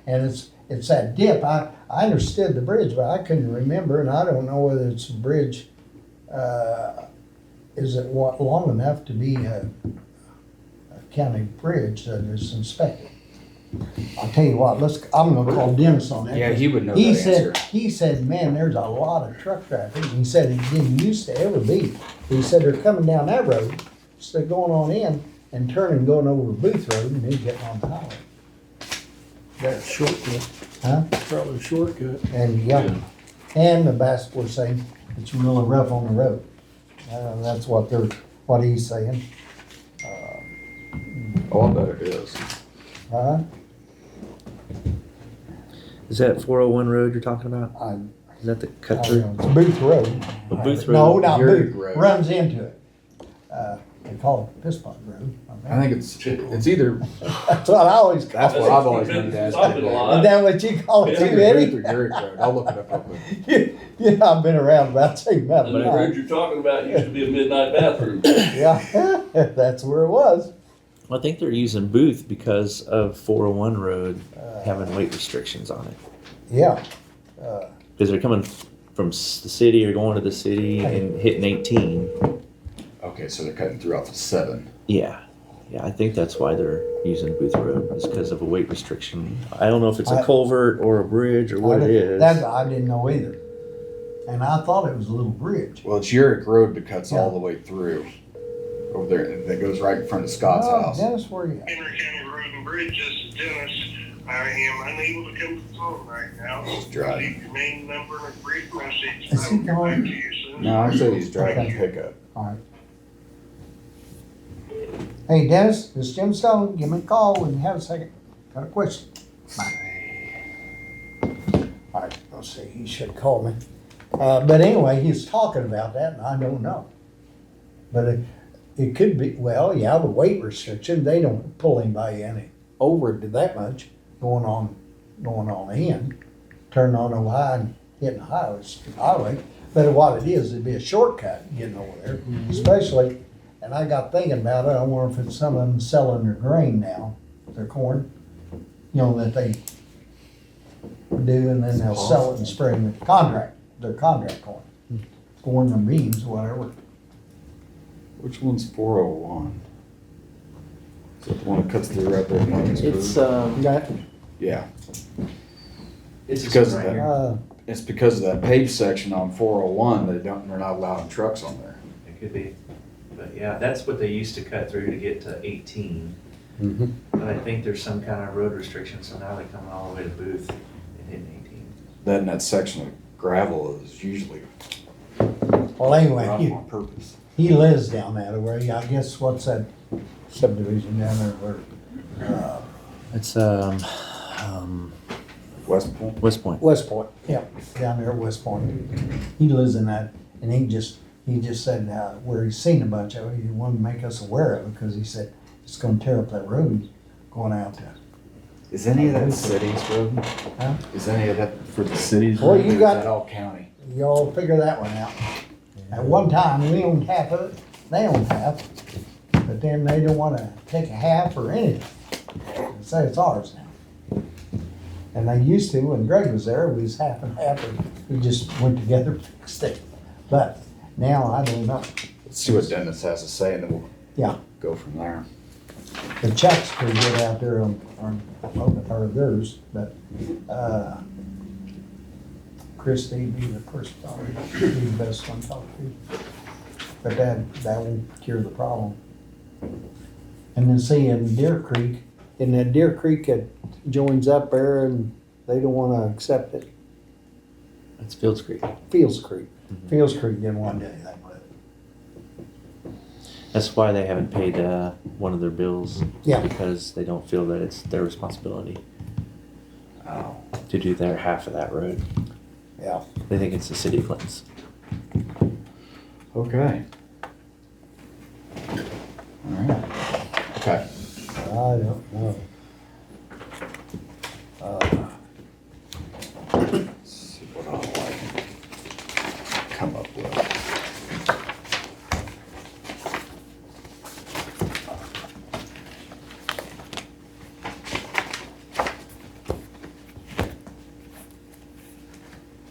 and it's that dip. I understood the bridge, but I couldn't remember, and I don't know whether it's a bridge. Is it long enough to be a county bridge that is inspected? I'll tell you what. I'm gonna call Dennis on that. Yeah, he would know He that said, answer. he said, man, there's a lot of truck traffic. He said it didn't used to ever be. He said they're coming down that road, so they're going on in and turning, going over Booth Road, and then getting on the highway. That's shortcut. Huh? Probably a shortcut. And, yeah, and the basketball saying it's really rough on the road. That's what he's saying. Oh, I bet it is. Huh? Is that 401 road you're talking about? Is that the cut through? It's Booth Road. The Booth No, Road? not Yerrick Booth, Road. runs into it. They call it Pispot Road. I think it's either, That's what I always call that's it. what I've always known it as. I've been a lot. Is that what you call it It's too, either Eddie? Booth or Yerrick Road. I'll look it up real quick. Yeah, I've been around about the same amount And of the bridge time. you're talking about used to be a midnight bathroom. Yeah, that's where it was. I think they're using Booth because of 401 road having weight restrictions on it. Yeah. Because they're coming from the city or going to the city and hitting 18. Okay, so they're cutting through off of 7. Yeah. Yeah, I think that's why they're using Booth Road, is because of a weight restriction. I don't know if it's a culvert or a bridge or what it is. That I didn't know either. And I thought it was a little bridge. Well, it's Yerrick Road that cuts all Yeah. the way through over there. That goes right in front of Scott's Oh, house. Dennis, where you at? Henry County Road and Bridge, this is Dennis. I am unable to come to the phone right now. driving. Leave your name, number, and a brief message. Is he I will get back going? to you soon. No, I said he's driving a pickup. All right. Hey Dennis, this is Jim Stone, give me a call when you have a second. Got a question. All right, let's see, he should call me. But anyway, he's talking about that and I don't know. But it could be, well, yeah, the weight restriction, they don't pull anybody any over to that much going on in, turning on the high and hitting the highway. But what it is, it'd be a shortcut getting over there, especially, and I got thinking about it, I wonder if it's some of them selling their grain now, their corn, that they do, and then they'll sell it in spring, their contract corn or beans, whatever. Which one's 401? Is that the one that cuts through right there? Yeah. It's Because of right here. that. It's because of that paved section on 401, they're not allowing trucks on there. It could be. But yeah, that's what they used to cut through to get to 18. Mm-hmm. But I think there's some kind of road restriction, so now they're coming all the way to Booth and hitting 18. Then that section of gravel is usually Well, anyway, rough on purpose. he lives down that way, I guess, what's that subdivision down there where, It's, West Point? West Point. West Point, yeah, down there at West Point. He lives in that, and he just said, where he's seen a bunch of it, he wanted to make us aware of it, because he said it's gonna tear up that road going out to. Is any of that cities road? Huh? Is any of that for the cities? Well, road, you or is got- that all county? Y'all figure that one out. At one time, we owned half of it, they owned half, but then they don't wanna take a half or anything. They say it's ours now. And they used to, when Greg was there, we was half and half, and we just went together and fixed it. But now, I don't know. Let's see what Dennis has to say and then we'll Yeah, go from there. the Chuck's pretty good out there on theirs, but, Christie be the person, probably be the best one to talk to. But that won't cure the problem. And then see in Deer Creek, in that Deer Creek that joins up there and they don't wanna accept it, It's Fields Creek. Fields Creek. Fields Creek didn't want to do anything with it. That's why they haven't paid one of their bills. Yeah. Because they don't feel that it's their responsibility to do their half of that road. Yeah. They think it's the city of Clinton's. Okay. All right. Okay. I don't know. Let's see what all I can come up with.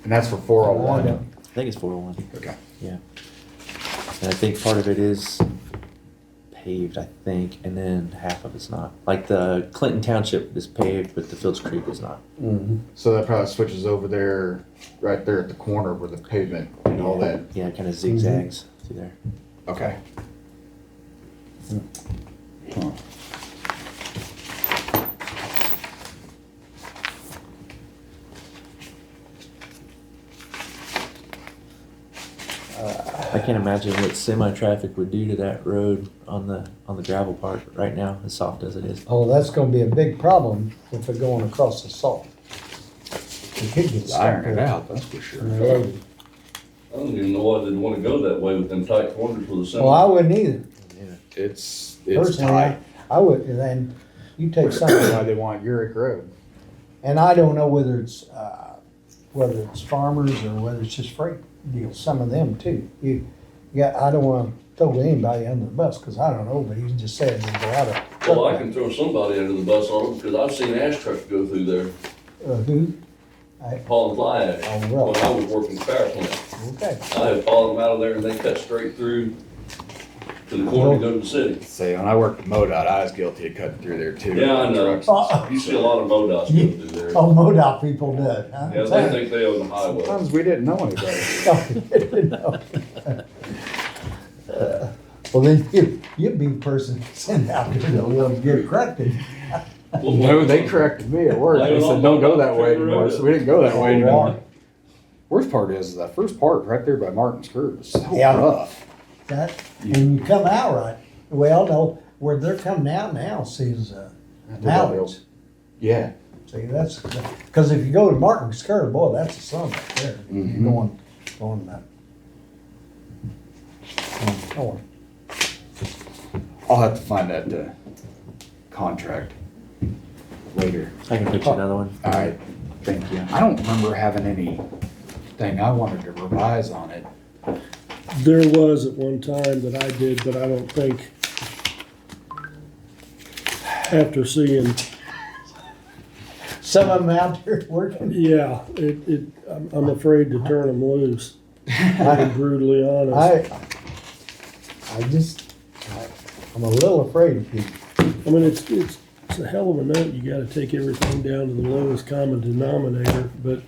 And that's for 401? I think it's 401. Okay. Yeah. And I think part of it is paved, I think, and then half of it's not. Like the Clinton Township is paved, but the Fields Creek is not. Mm-hmm. So that probably switches over there, right there at the corner where the pavement and all that. Yeah, it kind of zigzags through there. Okay. Huh. I can't imagine what semi-traffic would do to that road on the gravel part right now, as soft as it is. Oh, that's gonna be a big problem if they're going across the salt. It could get stuck Iron it there. out, that's for sure. in the road. I don't even know why they'd wanna go that way with them tight corners with the center. Well, I wouldn't either. It's Personally, tight. I would, and then you take That's something, why they want Uric Road. and I don't know whether it's farmers or whether it's just freight deals, some of them too. I don't wanna throw anybody under the bus, cause I don't know, but he just said there's a lot of. Well, I can throw somebody under the bus on them, because I've seen ash trucks go through there, Who? hauling fly ash, Oh, really? when I was working the power plant. Okay. I have hauled them out of there and they cut straight through to the corner to go to the city. Say, when I worked at MoDOT, I was guilty of cutting through there too. Yeah, I know. Oh. You see a lot of MoDOTs go through there. Oh, MoDOT people does, huh? Yeah, they think they own the highway. Sometimes we didn't know anybody. Well, then you'd be the person sent out there to let them get corrected. No, they corrected me at work. They said, don't go that way anymore. So we didn't go that way anymore. Worst part is that first part right there by Martin's Curve is so Yeah. rough. That, and you come out right. Well, no, where they're coming out now, see, is, I did that Mallards. Yeah, See, that's, cause if you go to Martin's Curve, boy, that's the sun right there. Mhm. You're going that. North. I'll have to find that, contract later. I can put you another one. All right, thank you. I don't remember having anything I wanted to revise on it. There was at one time that I did, but I don't think, after seeing, Some of them out there working. yeah, I'm afraid to turn them loose, to be brutally honest. I'm a little afraid of people. I mean, it's a hell of a note. You gotta take everything down to the lowest common denominator, but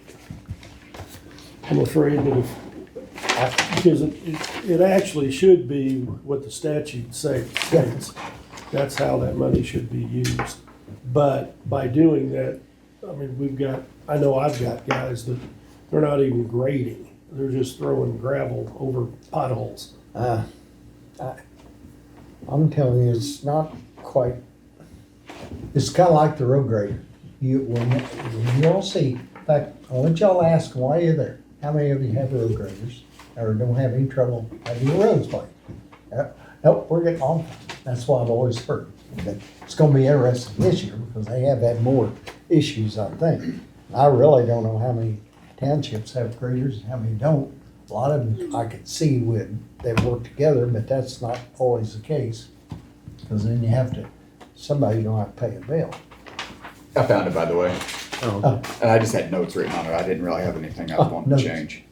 I'm afraid that because it actually should be what the statute states. That's how that money should be used. But by doing that, I mean, I know I've got guys that they're not even grading. They're just throwing gravel over potholes. I'm telling you, it's not quite, it's kinda like the road grader. When you'll see, in fact, I'll let y'all ask why you're there. How many of you have road graders or don't have any trouble having your roads paved? Nope, we're getting on. That's why I've always heard. But it's gonna be interesting this year because they have had more issues, I think. I really don't know how many townships have graders and how many don't. A lot of them I could see they work together, but that's not always the case. Cause then somebody's gonna have to pay a bill. I found it, by the way. Oh, And I just had notes written on it. I didn't really have anything I was wanting notes. to change.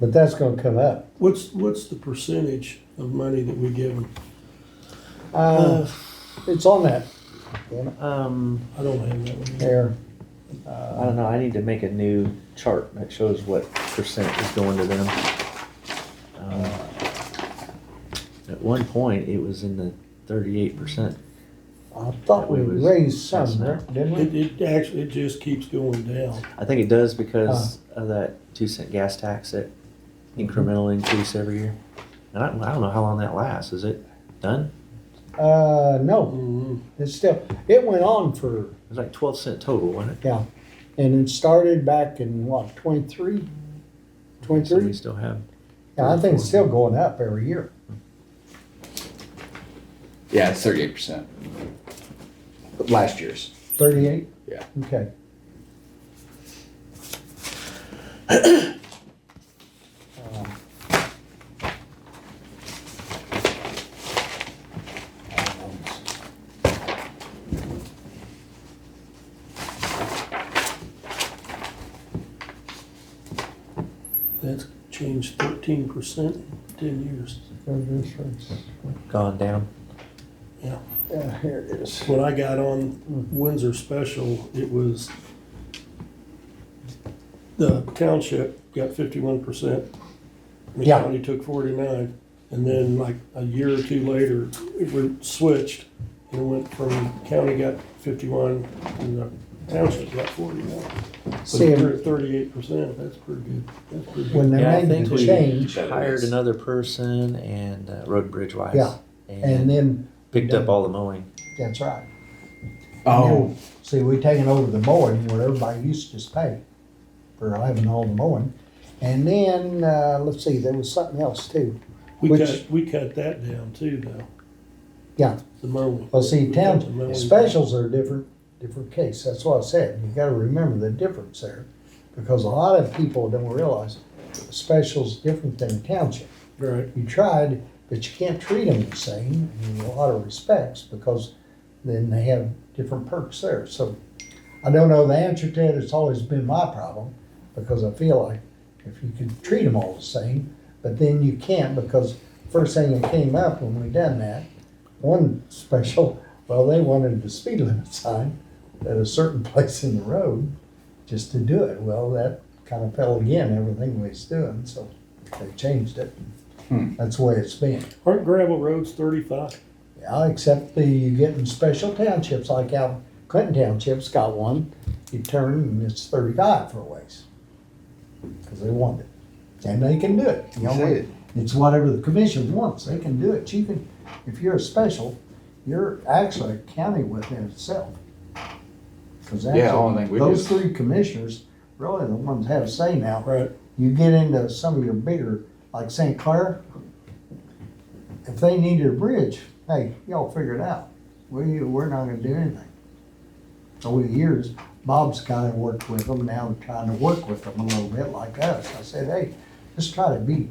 But that's gonna come up. What's the percentage of money that we give them? It's on that I don't have that one. there. I don't know. I need to make a new chart that shows what percent is going to them. At one point, it was in the 38%. I thought we raised some, didn't we? It just keeps going down. I think it does because of that 2-cent gas tax, that incremental increase every year. And I don't know how long that lasts. Is it done? No, Mhm. it went on for, It was like 12 cent total, wasn't it? yeah. And it started back in what, 23? So we 23? still have. Yeah, I think it's still going up every year. Yeah, it's 38%. Last year's. 38? Yeah. Okay. That's changed 13% in 10 years. Gone down. Yeah, here it is. When I got on Windsor Special, it was, the township got 51%. The Yeah. county took 49. And then like a year or two later, it switched. And it went from county got 51 and the township got 49. But See, if you're at 38%, that's pretty good. That's pretty When good. they Yeah, I made think the we change, hired another person and Road and Bridge Wise. Yeah. and then, picked up all the mowing. that's right. Oh, See, we taken over the mowing where everybody used to just pay for having all the mowing. And then, let's see, there was something else too. We which- cut that down too, though. Yeah. The mowing. Well, see, We cut the town mowing. specials are a different case. That's what I said. You gotta remember the difference there. Because a lot of people don't realize specials different than township. Right. You tried, but you can't treat them the same in a lot of respects because then they have different perks there. So I don't know the answer to it. It's always been my problem because I feel like if you could treat them all the same, but then you can't because first thing that came up when we done that, one special, well, they wanted the speed limit sign at a certain place in the road just to do it. Well, that kind of fell again, everything we was doing, so they changed it. That's the way it's been. Aren't gravel roads 35? Yeah, except you get in special townships like out Clinton Township's got one. You turn and it's 35 for a ways. Because they want it. And they can do it. You know, It's whatever the commission wants, they can do it. You can, if you're a special, you're actually a county within itself. Cause Yeah, only actually, thing we those do- three commissioners, really the ones have a say now. Right. You get into some of your bigger, like St. Clair, if they needed a bridge, hey, y'all figure it out. We're not gonna do anything. Over the years, Bob's kind of worked with them, now trying to work with them a little bit like us. I said, hey, just try to be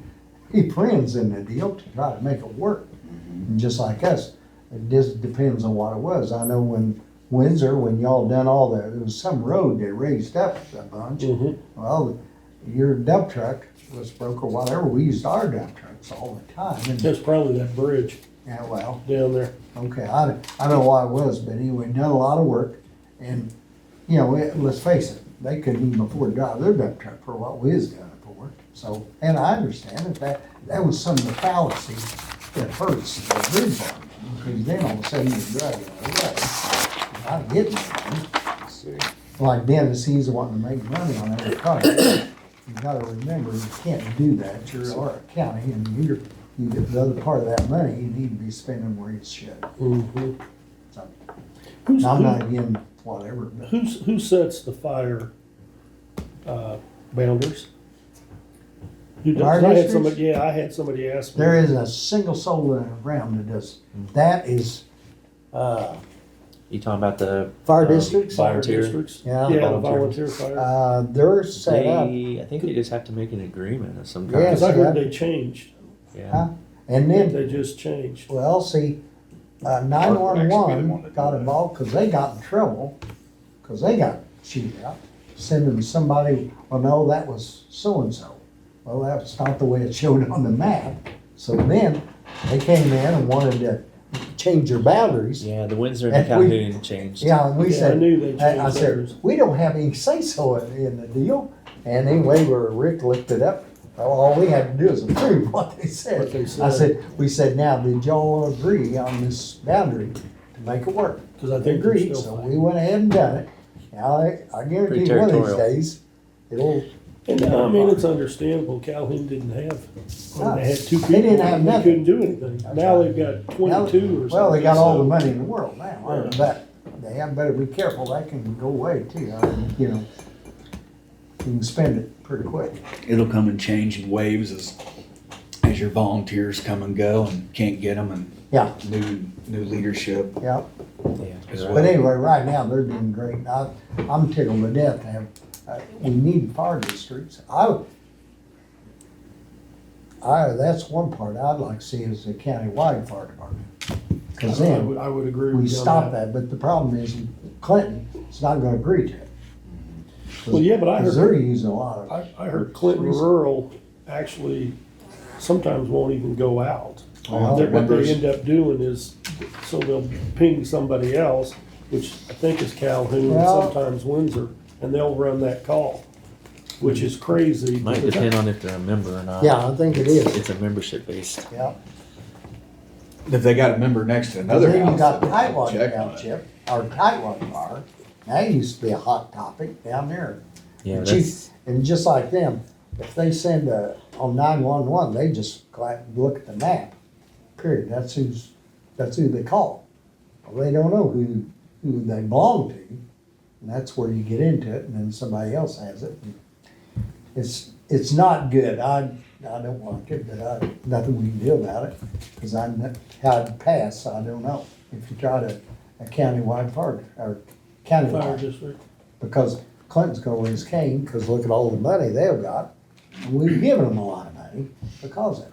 friends in the deal to try to make it work. And just like us, it just depends on what it was. I know when Windsor, when y'all done all that, there was some road they raised up a bunch. Mhm. Well, your dump truck was broke or whatever, we used our dump trucks all the time. And, That's probably that bridge yeah, well, down there. okay, I don't know what it was, but anyway, done a lot of work. And, you know, let's face it, they couldn't even afford to drive their dump truck for what we was doing it for. So, and I understand that was some of the fallacy that hurts the bridge farm. Because then all of a sudden you're driving away, not getting anything. Like Dennis, he's wanting to make money on every project. You gotta remember, you can't do that, you're a county, and you get the other part of that money, you need to be spending where you should. Mhm. So, Who's, I'm who, not again whatever, but who sets the fire, boundaries? Who does? Fire I had districts? somebody, yeah, I had somebody ask me. there isn't a single soul in the ground that does, that is, You talking about the fire districts? Fire volunteer? districts. Yeah. Yeah, the Volunteer. volunteer fire. They're set up, I think they just have to make an agreement of some Yeah. kind. Cause I heard yeah. they changed. Yeah. huh? And I think then, they just changed. well, see, Mark would actually be the one 911 that got do that. involved because they got in trouble, because they got cheated out, sending somebody, well, no, that was so-and-so. Well, that's not the way it showed on the map. So then, they came in and wanted to change their boundaries. Yeah, the Windsor and the And we- Calhoun changed. Yeah, and we Yeah, I said, knew they I changed said, theirs. we don't have any say-so in the deal. And anyway, Rick looked it up. Well, all we had to do is approve what they said. What they I said. said, we said, now, did y'all agree on this boundary to make it work? Cause I They think they're agreed, still so fighting. we went ahead and done it. Now, I guarantee Pretty one of these territorial. days, it'll, And I mean, it's understandable. Calhoun didn't have, they had two people. They didn't have and they nothing. couldn't do anything. Now they've got 22 or something. well, they got all the so- money in the world now, Yeah. but they have better be careful, that can go away too. I mean, you know, you can spend it pretty quick. It'll come and change in waves as your volunteers come and go and can't get them and Yeah, new leadership. yeah. Yeah. as But well. anyway, right now, they're doing great. I'm tickled to death to have, we need fire districts. That's one part I'd like to see is a county-wide fire department. Cause then, I would agree we with you on stop that, but the problem is Clinton is not gonna agree to it. Well, yeah, but I Cause heard, they're using a lot of, I heard Clinton Rural actually sometimes won't even go out. Well, What members- they end up doing is, so they'll ping somebody else, which I think is Calhoun, and Well- sometimes Windsor, and they'll run that call, which is crazy. Might because depend on if they're a member or not. yeah, I think it is, It's a membership based. yeah. If they got a member next to Cause another then you house. got they'll Tightwater check on it. Township, or Tightwater Fire. That used to be a hot topic down there. Yeah, Chief, that's, and just like them, if they send on 911, they just go out and look at the map, period. That's who they call. Well, they don't know who they belong to, and that's where you get into it, and then somebody else has it. It's not good. I don't like it, but nothing we can do about it, because how it passed, I don't know. If you try to, a countywide fire, or Fire countywide, district. because Clinton's gonna raise Cane, because look at all the money they've got. And we've given them a lot of money because of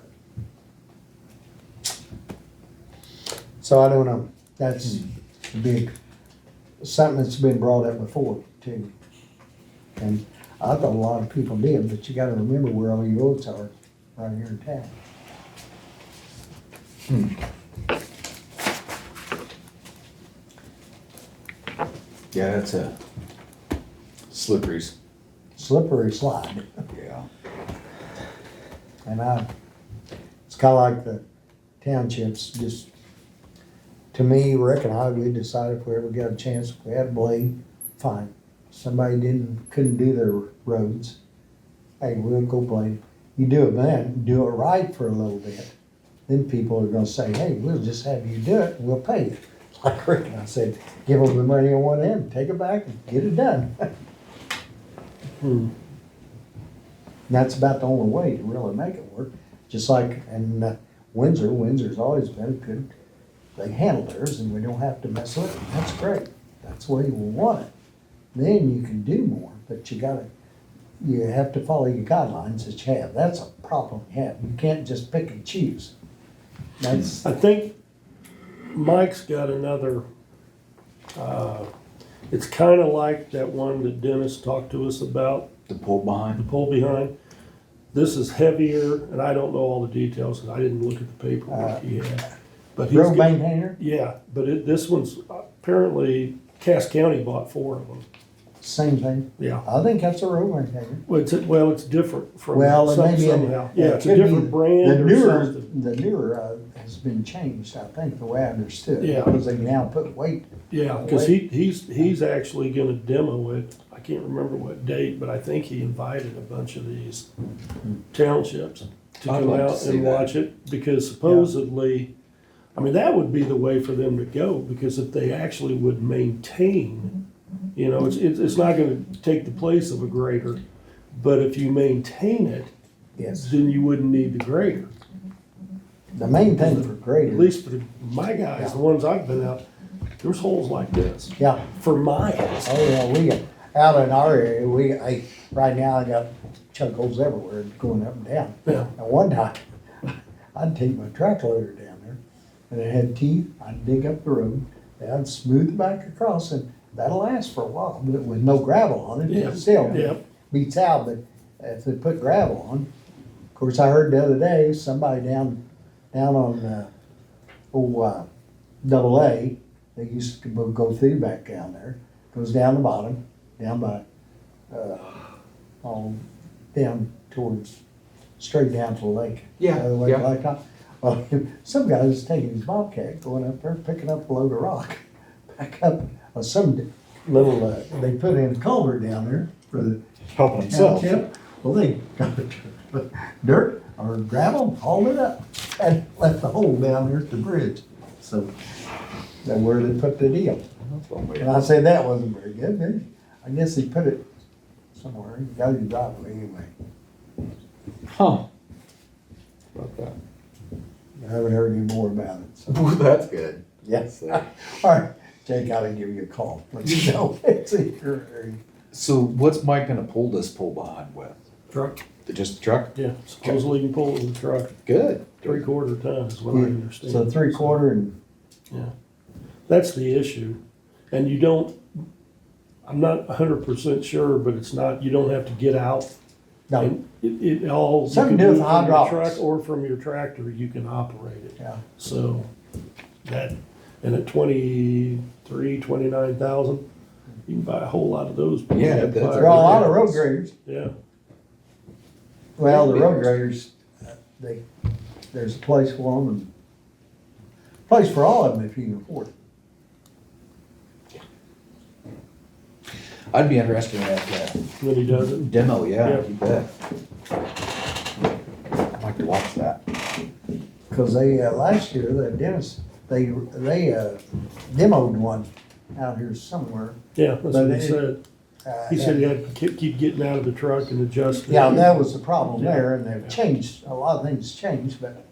it. So I don't know, that's big, something that's been brought up before too. And I thought a lot of people did, but you gotta remember where all your roads are, right here in town. Yeah, that's a slippery. Slippery slide. Yeah. And it's kinda like the townships, just, to me, Rick and I, we decided if we ever got a chance, if we had a blade, fine. Somebody couldn't do their roads, hey, we'll go blade. You do it then, do it right for a little bit, then people are gonna say, hey, we'll just have you do it, and we'll pay you. Like Rick and I said, give them the money on one end, take it back and get it done. And that's about the only way to really make it work. Just like in Windsor's always been good. They handle theirs and we don't have to mess with it. That's great. That's the way we want it. Then you can do more, but you have to follow your guidelines that you have. That's a problem you have. You can't just pick and choose. That's, I think Mike's got another, it's kind of like that one that Dennis talked to us about, The pull the behind? pull behind. This is heavier, and I don't know all the details, because I didn't look at the paperwork he had. But he's road got- maintainer, Yeah, but this one's apparently Cass County bought 4 of them. same thing. Yeah. I think that's a road maintainer. Well, it's different from Well, it may be, somehow. Yeah, it's a could be different brand the or newer, something. the newer has been changed, I think, the way I understood. Yeah. Because they now put weight. Yeah, because he's actually gonna demo it. I can't remember what date, but I think he invited a bunch of these townships to I'd come like to out see and that. watch it, because supposedly, I mean, that would be the way for them to go, because if they actually would maintain, you know, it's not gonna take the place of a grader, but if you maintain it, Yes. then you wouldn't need the grader. The main thing for At graders, least for my guys, the ones I've been out, there's holes like this yeah. for miles. Oh, yeah, we got, out in our area, right now I got chunk holes everywhere going up and down. Yeah. At one time, I'd take my track loader down there and it had teeth, I'd dig up the road, I'd smooth it back across and that'll last for a while, but with no gravel on it, Yeah. it still Yeah. beats out, but if they put gravel on, of course, I heard the other day, somebody down on, Double A, they used to go through back down there, goes down the bottom, down by, down towards, straight down to the lake. Yeah, The lake yeah. blacktop. Well, some guy was taking his Bobcat, going up there, picking up a load of rock, back up, some little, they put in a culvert down there for the Helping himself. township. Well, they got dirt or gravel, hauled it up, and left the hole down there at the bridge. So that's where they put the deal. And I said that wasn't very good, did he? I guess he put it somewhere, he got his driveway anyway. Huh. About that. I haven't heard any more about it, so. Well, that's good. Yes. All right, Jake, I'll give you a call, let you know. It's in your area. So what's Mike gonna pull this pull behind with? Truck, Just the truck? yeah, supposedly you can pull it with a truck, Good. 3/4 ton is what I understand. So 3/4 and, Yeah, that's the issue, and you don't, I'm not 100% sure, but it's not, you don't have to get out. no, And it all. you Something can to do do with it from your hydraulics. truck or from your tractor, you can operate it. yeah. So that, and at 29,000, you can buy a whole lot of those. Yeah, that's- There are a lot of road graders. Yeah, Well, the road graders, there's a place for them and place for all of them if you can afford it. I'd be interested in that when he does it. demo, yeah, Yeah. you bet. I'd like to watch that. Cause they, last year, the dentist, they demoed one out here somewhere. Yeah, that's But what he it- said. He said he had to keep getting out of the truck and adjusting. Yeah, that was the problem Yeah. there, and they've changed, a lot of things changed, but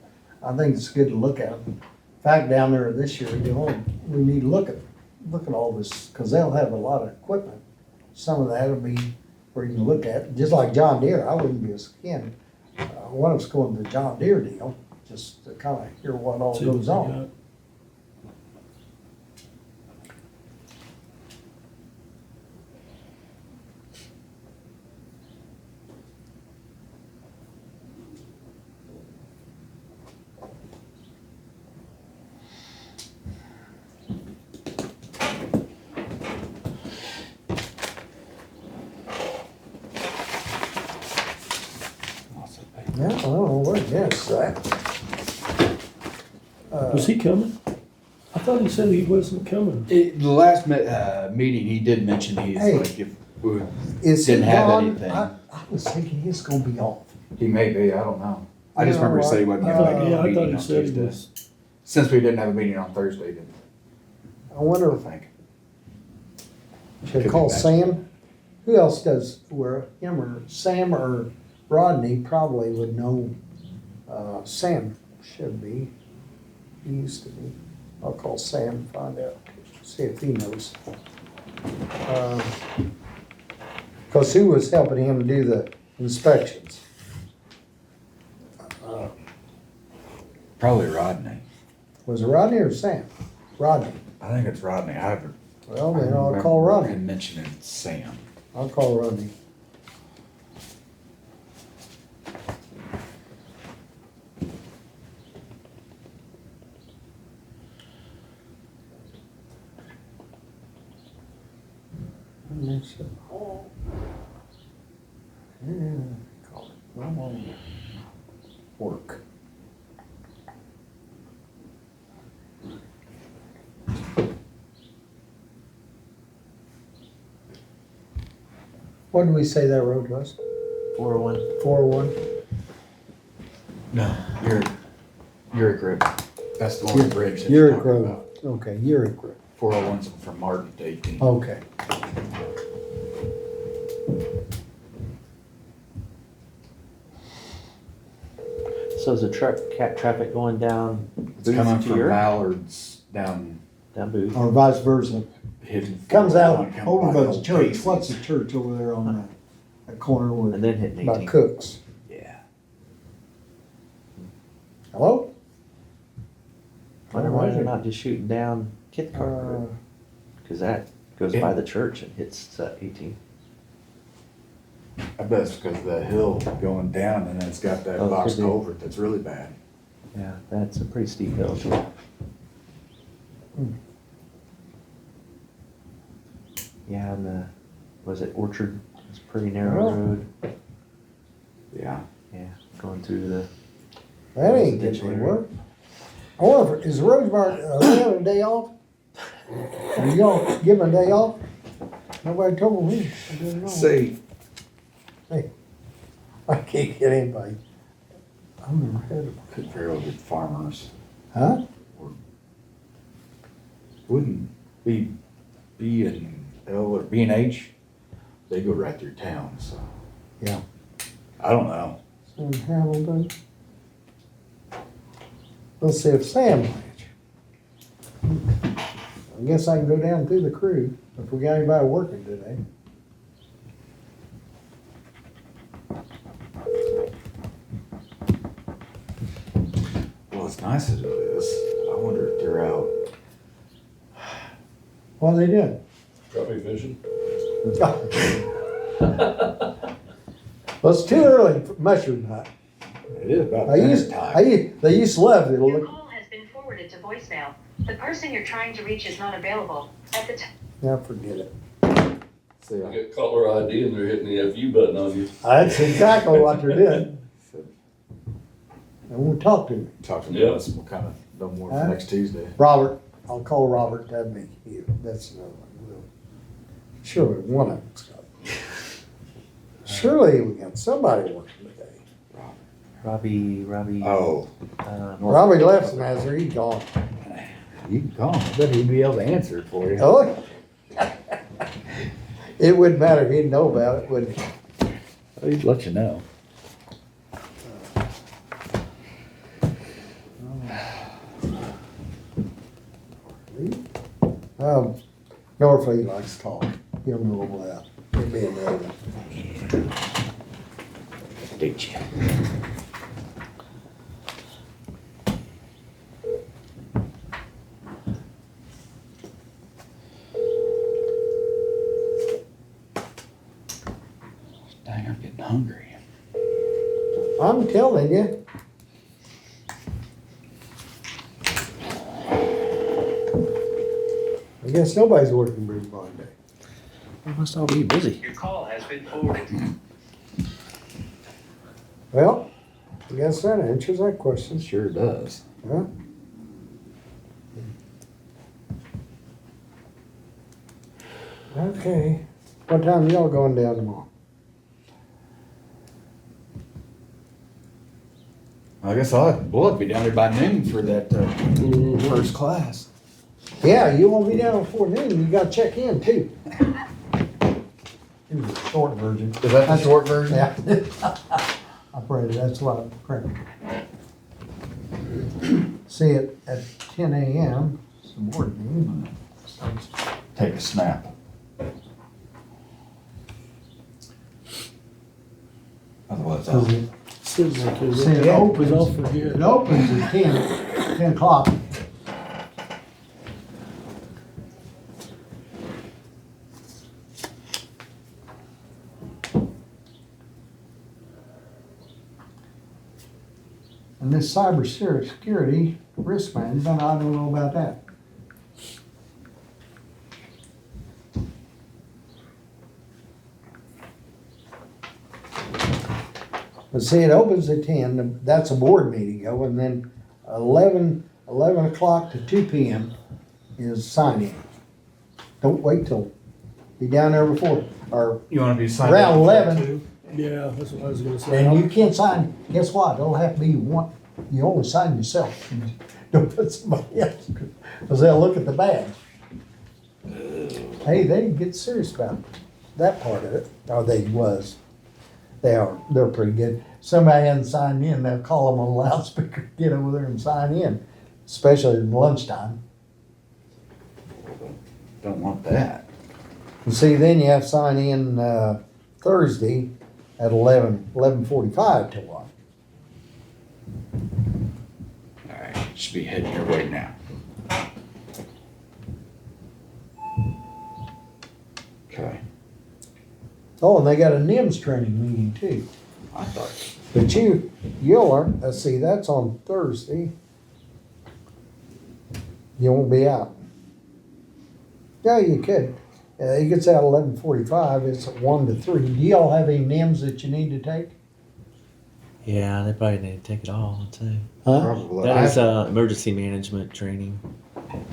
I think it's good to look at. In fact, down there this year, we need to look at all this, cause they'll have a lot of equipment. Some of that'll be where you can look at, just like John Deere, I wouldn't be as keen. One of us going to the John Deere deal, just to kinda hear what all See what goes they on. got. Yeah, I don't know where Dennis is at. Was he coming? I thought he said he wasn't coming. The last meeting, he did mention he's Hey. like, if we Is he didn't have gone? anything. I was thinking he's gonna be off. He may be, I don't know. I just You know remember he said he wasn't gonna make Yeah, a I thought meeting he on said he Tuesday. was. Since we didn't have a meeting on Thursday, didn't I wonder, I think. should Could I be call back. Sam? Who else does, where, him or Sam or Rodney probably would know, Sam should be. He used to be. I'll call Sam and find out, see if he knows. Cause who was helping him do the inspections? Probably Rodney. Was it Rodney or Sam? Rodney. I think it's Rodney. I haven't. Well, then I'll call Rodney. Him mentioning Sam. I'll call Rodney. Yeah, call it. Normal work. What did we say that road was? 401. 401? No, you're a grip. That's the one bridge. that You're a talking grove. about. Okay, you're a grove. 401's from Martin to 18. Okay. So is the traffic going down It's coming Booth to from your, Mallard's down Booth? Or vice versa. hidden. Comes out 401, over by by the old church. Casey's. What's the church over there on the corner where, And then hitting by 18. Cooks? Yeah. Hello? Wonder why they're not just shooting down Kithcart Uh, Road, because that goes by the church and hits 18. I bet it's because of that hill going down and then it's got that Oh, box could be. culvert that's really bad. Yeah, that's a pretty steep hill. Yeah, and was it Orchard? It's a pretty narrow Well. road. Yeah. Yeah, going through the. That ain't getting anywhere. I wonder, if- is Roseburg, they having a day off? Are y'all giving a day off? Nobody told me. I didn't know. See, I can't get anybody. I'm never heard of could very well get farmers. Huh? Wouldn't B and L or B and H, they go right through town, so. Yeah. I don't know. In Hamilton. Let's see if Sam Blanch. I guess I can go down through the crew if we got anybody working today. Well, as nice as it is, I wonder if they're out. What are they doing? Trophy fishing. Well, it's too early for mushroom hunt. It is about They used to love it. Your call has been forwarded to voicemail. The person you're trying to reach is not available. At the time. Now forget it. See, You get caller ID and they're hitting the FU button on you. That's exactly what they're doing. They won't talk to me. talk to Yeah. us, we'll kind of know more Huh? next Tuesday. Robert, I'll call Robert, that'd be you. That's another one. We'll- Surely one of them's got. Surely we got somebody working today. Robbie. Oh, Robbie Lefsnazzer, he's gone. you can call him. I bet he'd be able to answer it for you. Oh. It wouldn't matter if he didn't know about it, would it? He'd let you know. Norfolk likes to talk. He'll know all that. He'll be another one. Did you? Dang, I'm getting hungry. I'm telling you. I guess nobody's working Bridge Bond Day. We must all be busy. Your call has been forwarded. Well, I guess that answers that question. It sure does. Huh? Okay. What time y'all going down tomorrow? I guess we'll be down there by noon for that, first class. Yeah, you won't be down before noon, you gotta check in too. Here's the short version. Is that the short version? Yeah. I pray that's what I'm praying. See it at 10 a.m. It's the board meeting. Take a snap. Otherwise, Seems like it. See, it Because I'll opens, forget. it opens at 10 o'clock. And this cybersecurity risk management, I don't know about that. But see, it opens at 10, that's a board meeting, though, and then 11 o'clock to 2 p.m. is sign-in. Don't wait till, be down there before, or you wanna be signed around up? 11, Yeah, that's what I was gonna say. and you can't sign, guess what, it'll have to be one, you only sign yourself. Don't put somebody else, because they'll look at the badge. Hey, they didn't get serious about that part of it, or they was. They're pretty good. Somebody hasn't signed in, they'll call them on the loudspeaker, get over there and sign in, especially in lunchtime. Don't want that. And see, then you have to sign in, Thursday at 11:45 to 1. Alright, should be heading your way now. Okay. Oh, and they got a NIMS training meeting too. I thought, But you'll learn, let's see, that's on Thursday. You won't be out. Yeah, you could. It gets out 11:45, it's 1 to 3. Do y'all have any NIMS that you need to take? Yeah, they probably need to take it all, I'd say. Huh? probably. That is emergency management training.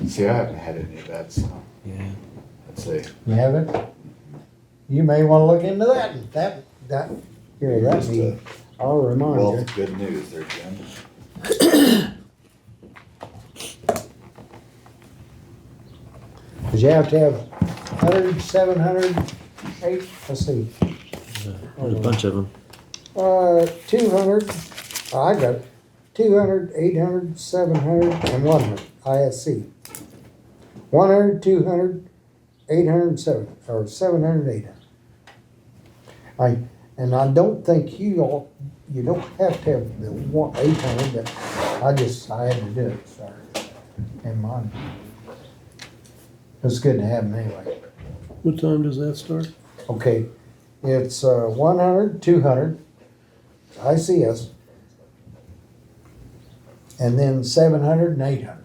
See, I haven't had any of that, so Yeah. let's see. You haven't? You may wanna look into that, here, that Just meeting. I'll a remind wealth you. of good news there, Jim. Cause you have to have 100, 700, 8, let's see. There's a bunch of them. 200, I got it. 200, 800, 700, and 100, ISC. 100, 200, 800, and 700, or 700, 800. And I don't think you don't have to have the 800, but I had to do it, sorry. And mine. It's good to have them anyway. What time does that start? Okay, it's 100, 200, ICS, and then 700 and 800.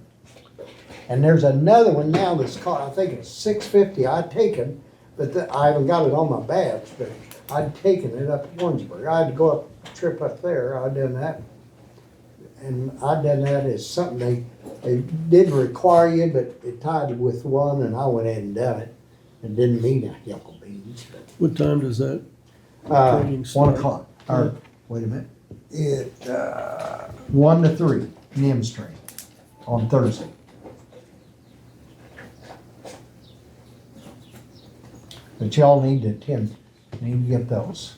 And there's another one now that's called, I think it's 650, I'd taken, but I haven't got it on my badge, but I'd taken it up at Warrensburg. I had to go up, trip up there, I'd done that. And I'd done that as something they did require you, but it tied with one, and I went ahead and done it. It didn't mean a yellow beans, but. What time does that? Training 1 start? o'clock, or, wait a minute, 1 to 3, NIMS training on Thursday. But y'all need to attend, need to get those.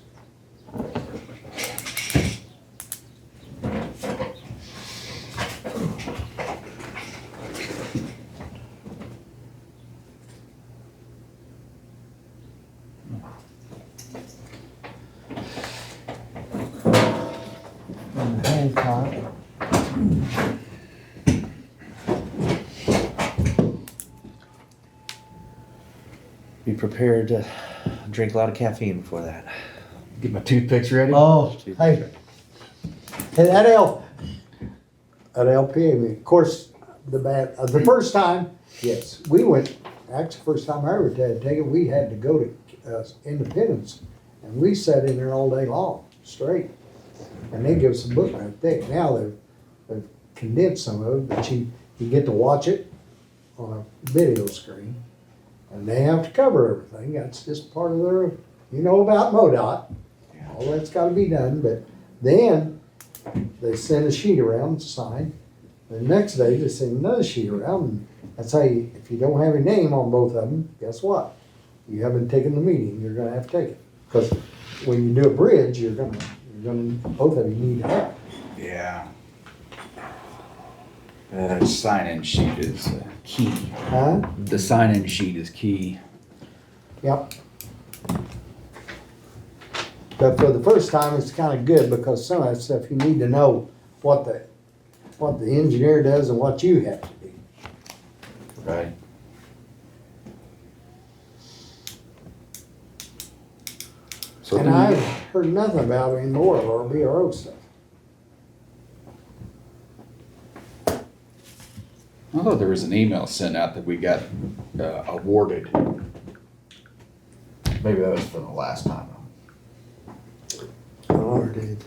And Hancock. Be prepared to drink a lot of caffeine before that. Get my toothpicks ready. Oh, hey, that LPA, of course, the first time, yes, we went, actually, first time I ever had to take it, we had to go to Independence, and we sat in there all day long, straight. And they give us a book right thick. Now they've condensed some of it, but you get to watch it on a video screen. And they have to cover everything. That's just part of their, about MoDOT. All that's gotta be done, but then they send a sheet around to sign. The next day, they send another sheet around, and that's how you, if you don't have your name on both of them, guess what? You haven't taken the meeting, you're gonna have to take it. Because when you do a bridge, you're gonna, both of you need to have. Yeah. Sign-in sheet is key. Huh? The sign-in sheet is key. Yep. But for the first time, it's kinda good because some of that stuff, you need to know what the engineer does and what you have to do. Right. So And I've heard nothing about any more of our BRO stuff. I thought there was an email sent out that we got awarded. Maybe that was for the last time. Oh, I did.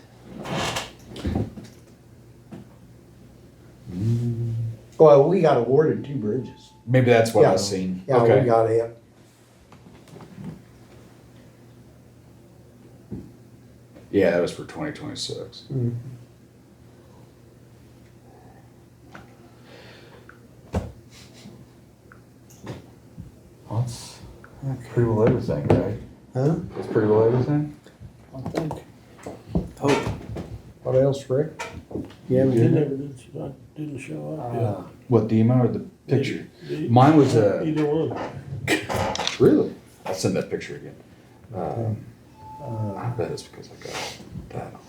Well, we got awarded 2 bridges. Maybe that's what Yeah. I seen. Yeah, Okay. we got it. Yeah, that was for 2026. Well, that's pretty well everything, right? Huh? That's pretty well everything? I think. Hope. What else, Rick? You have It any? never didn't show up yet. What, the email or the picture? The- Mine was Either one. really? I'll send that picture again. Uh, I bet it's because I got that on.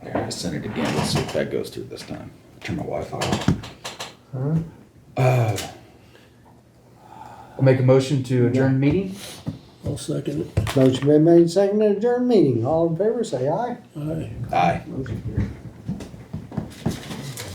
There, I sent it again. Let's see if that goes through this time. Turn my Wi-Fi off. I'll make a motion to adjourn the meeting. I'll second it. Motion been made, seconded, adjourn meeting. All in favor, say aye. Aye. Aye. Motion carried.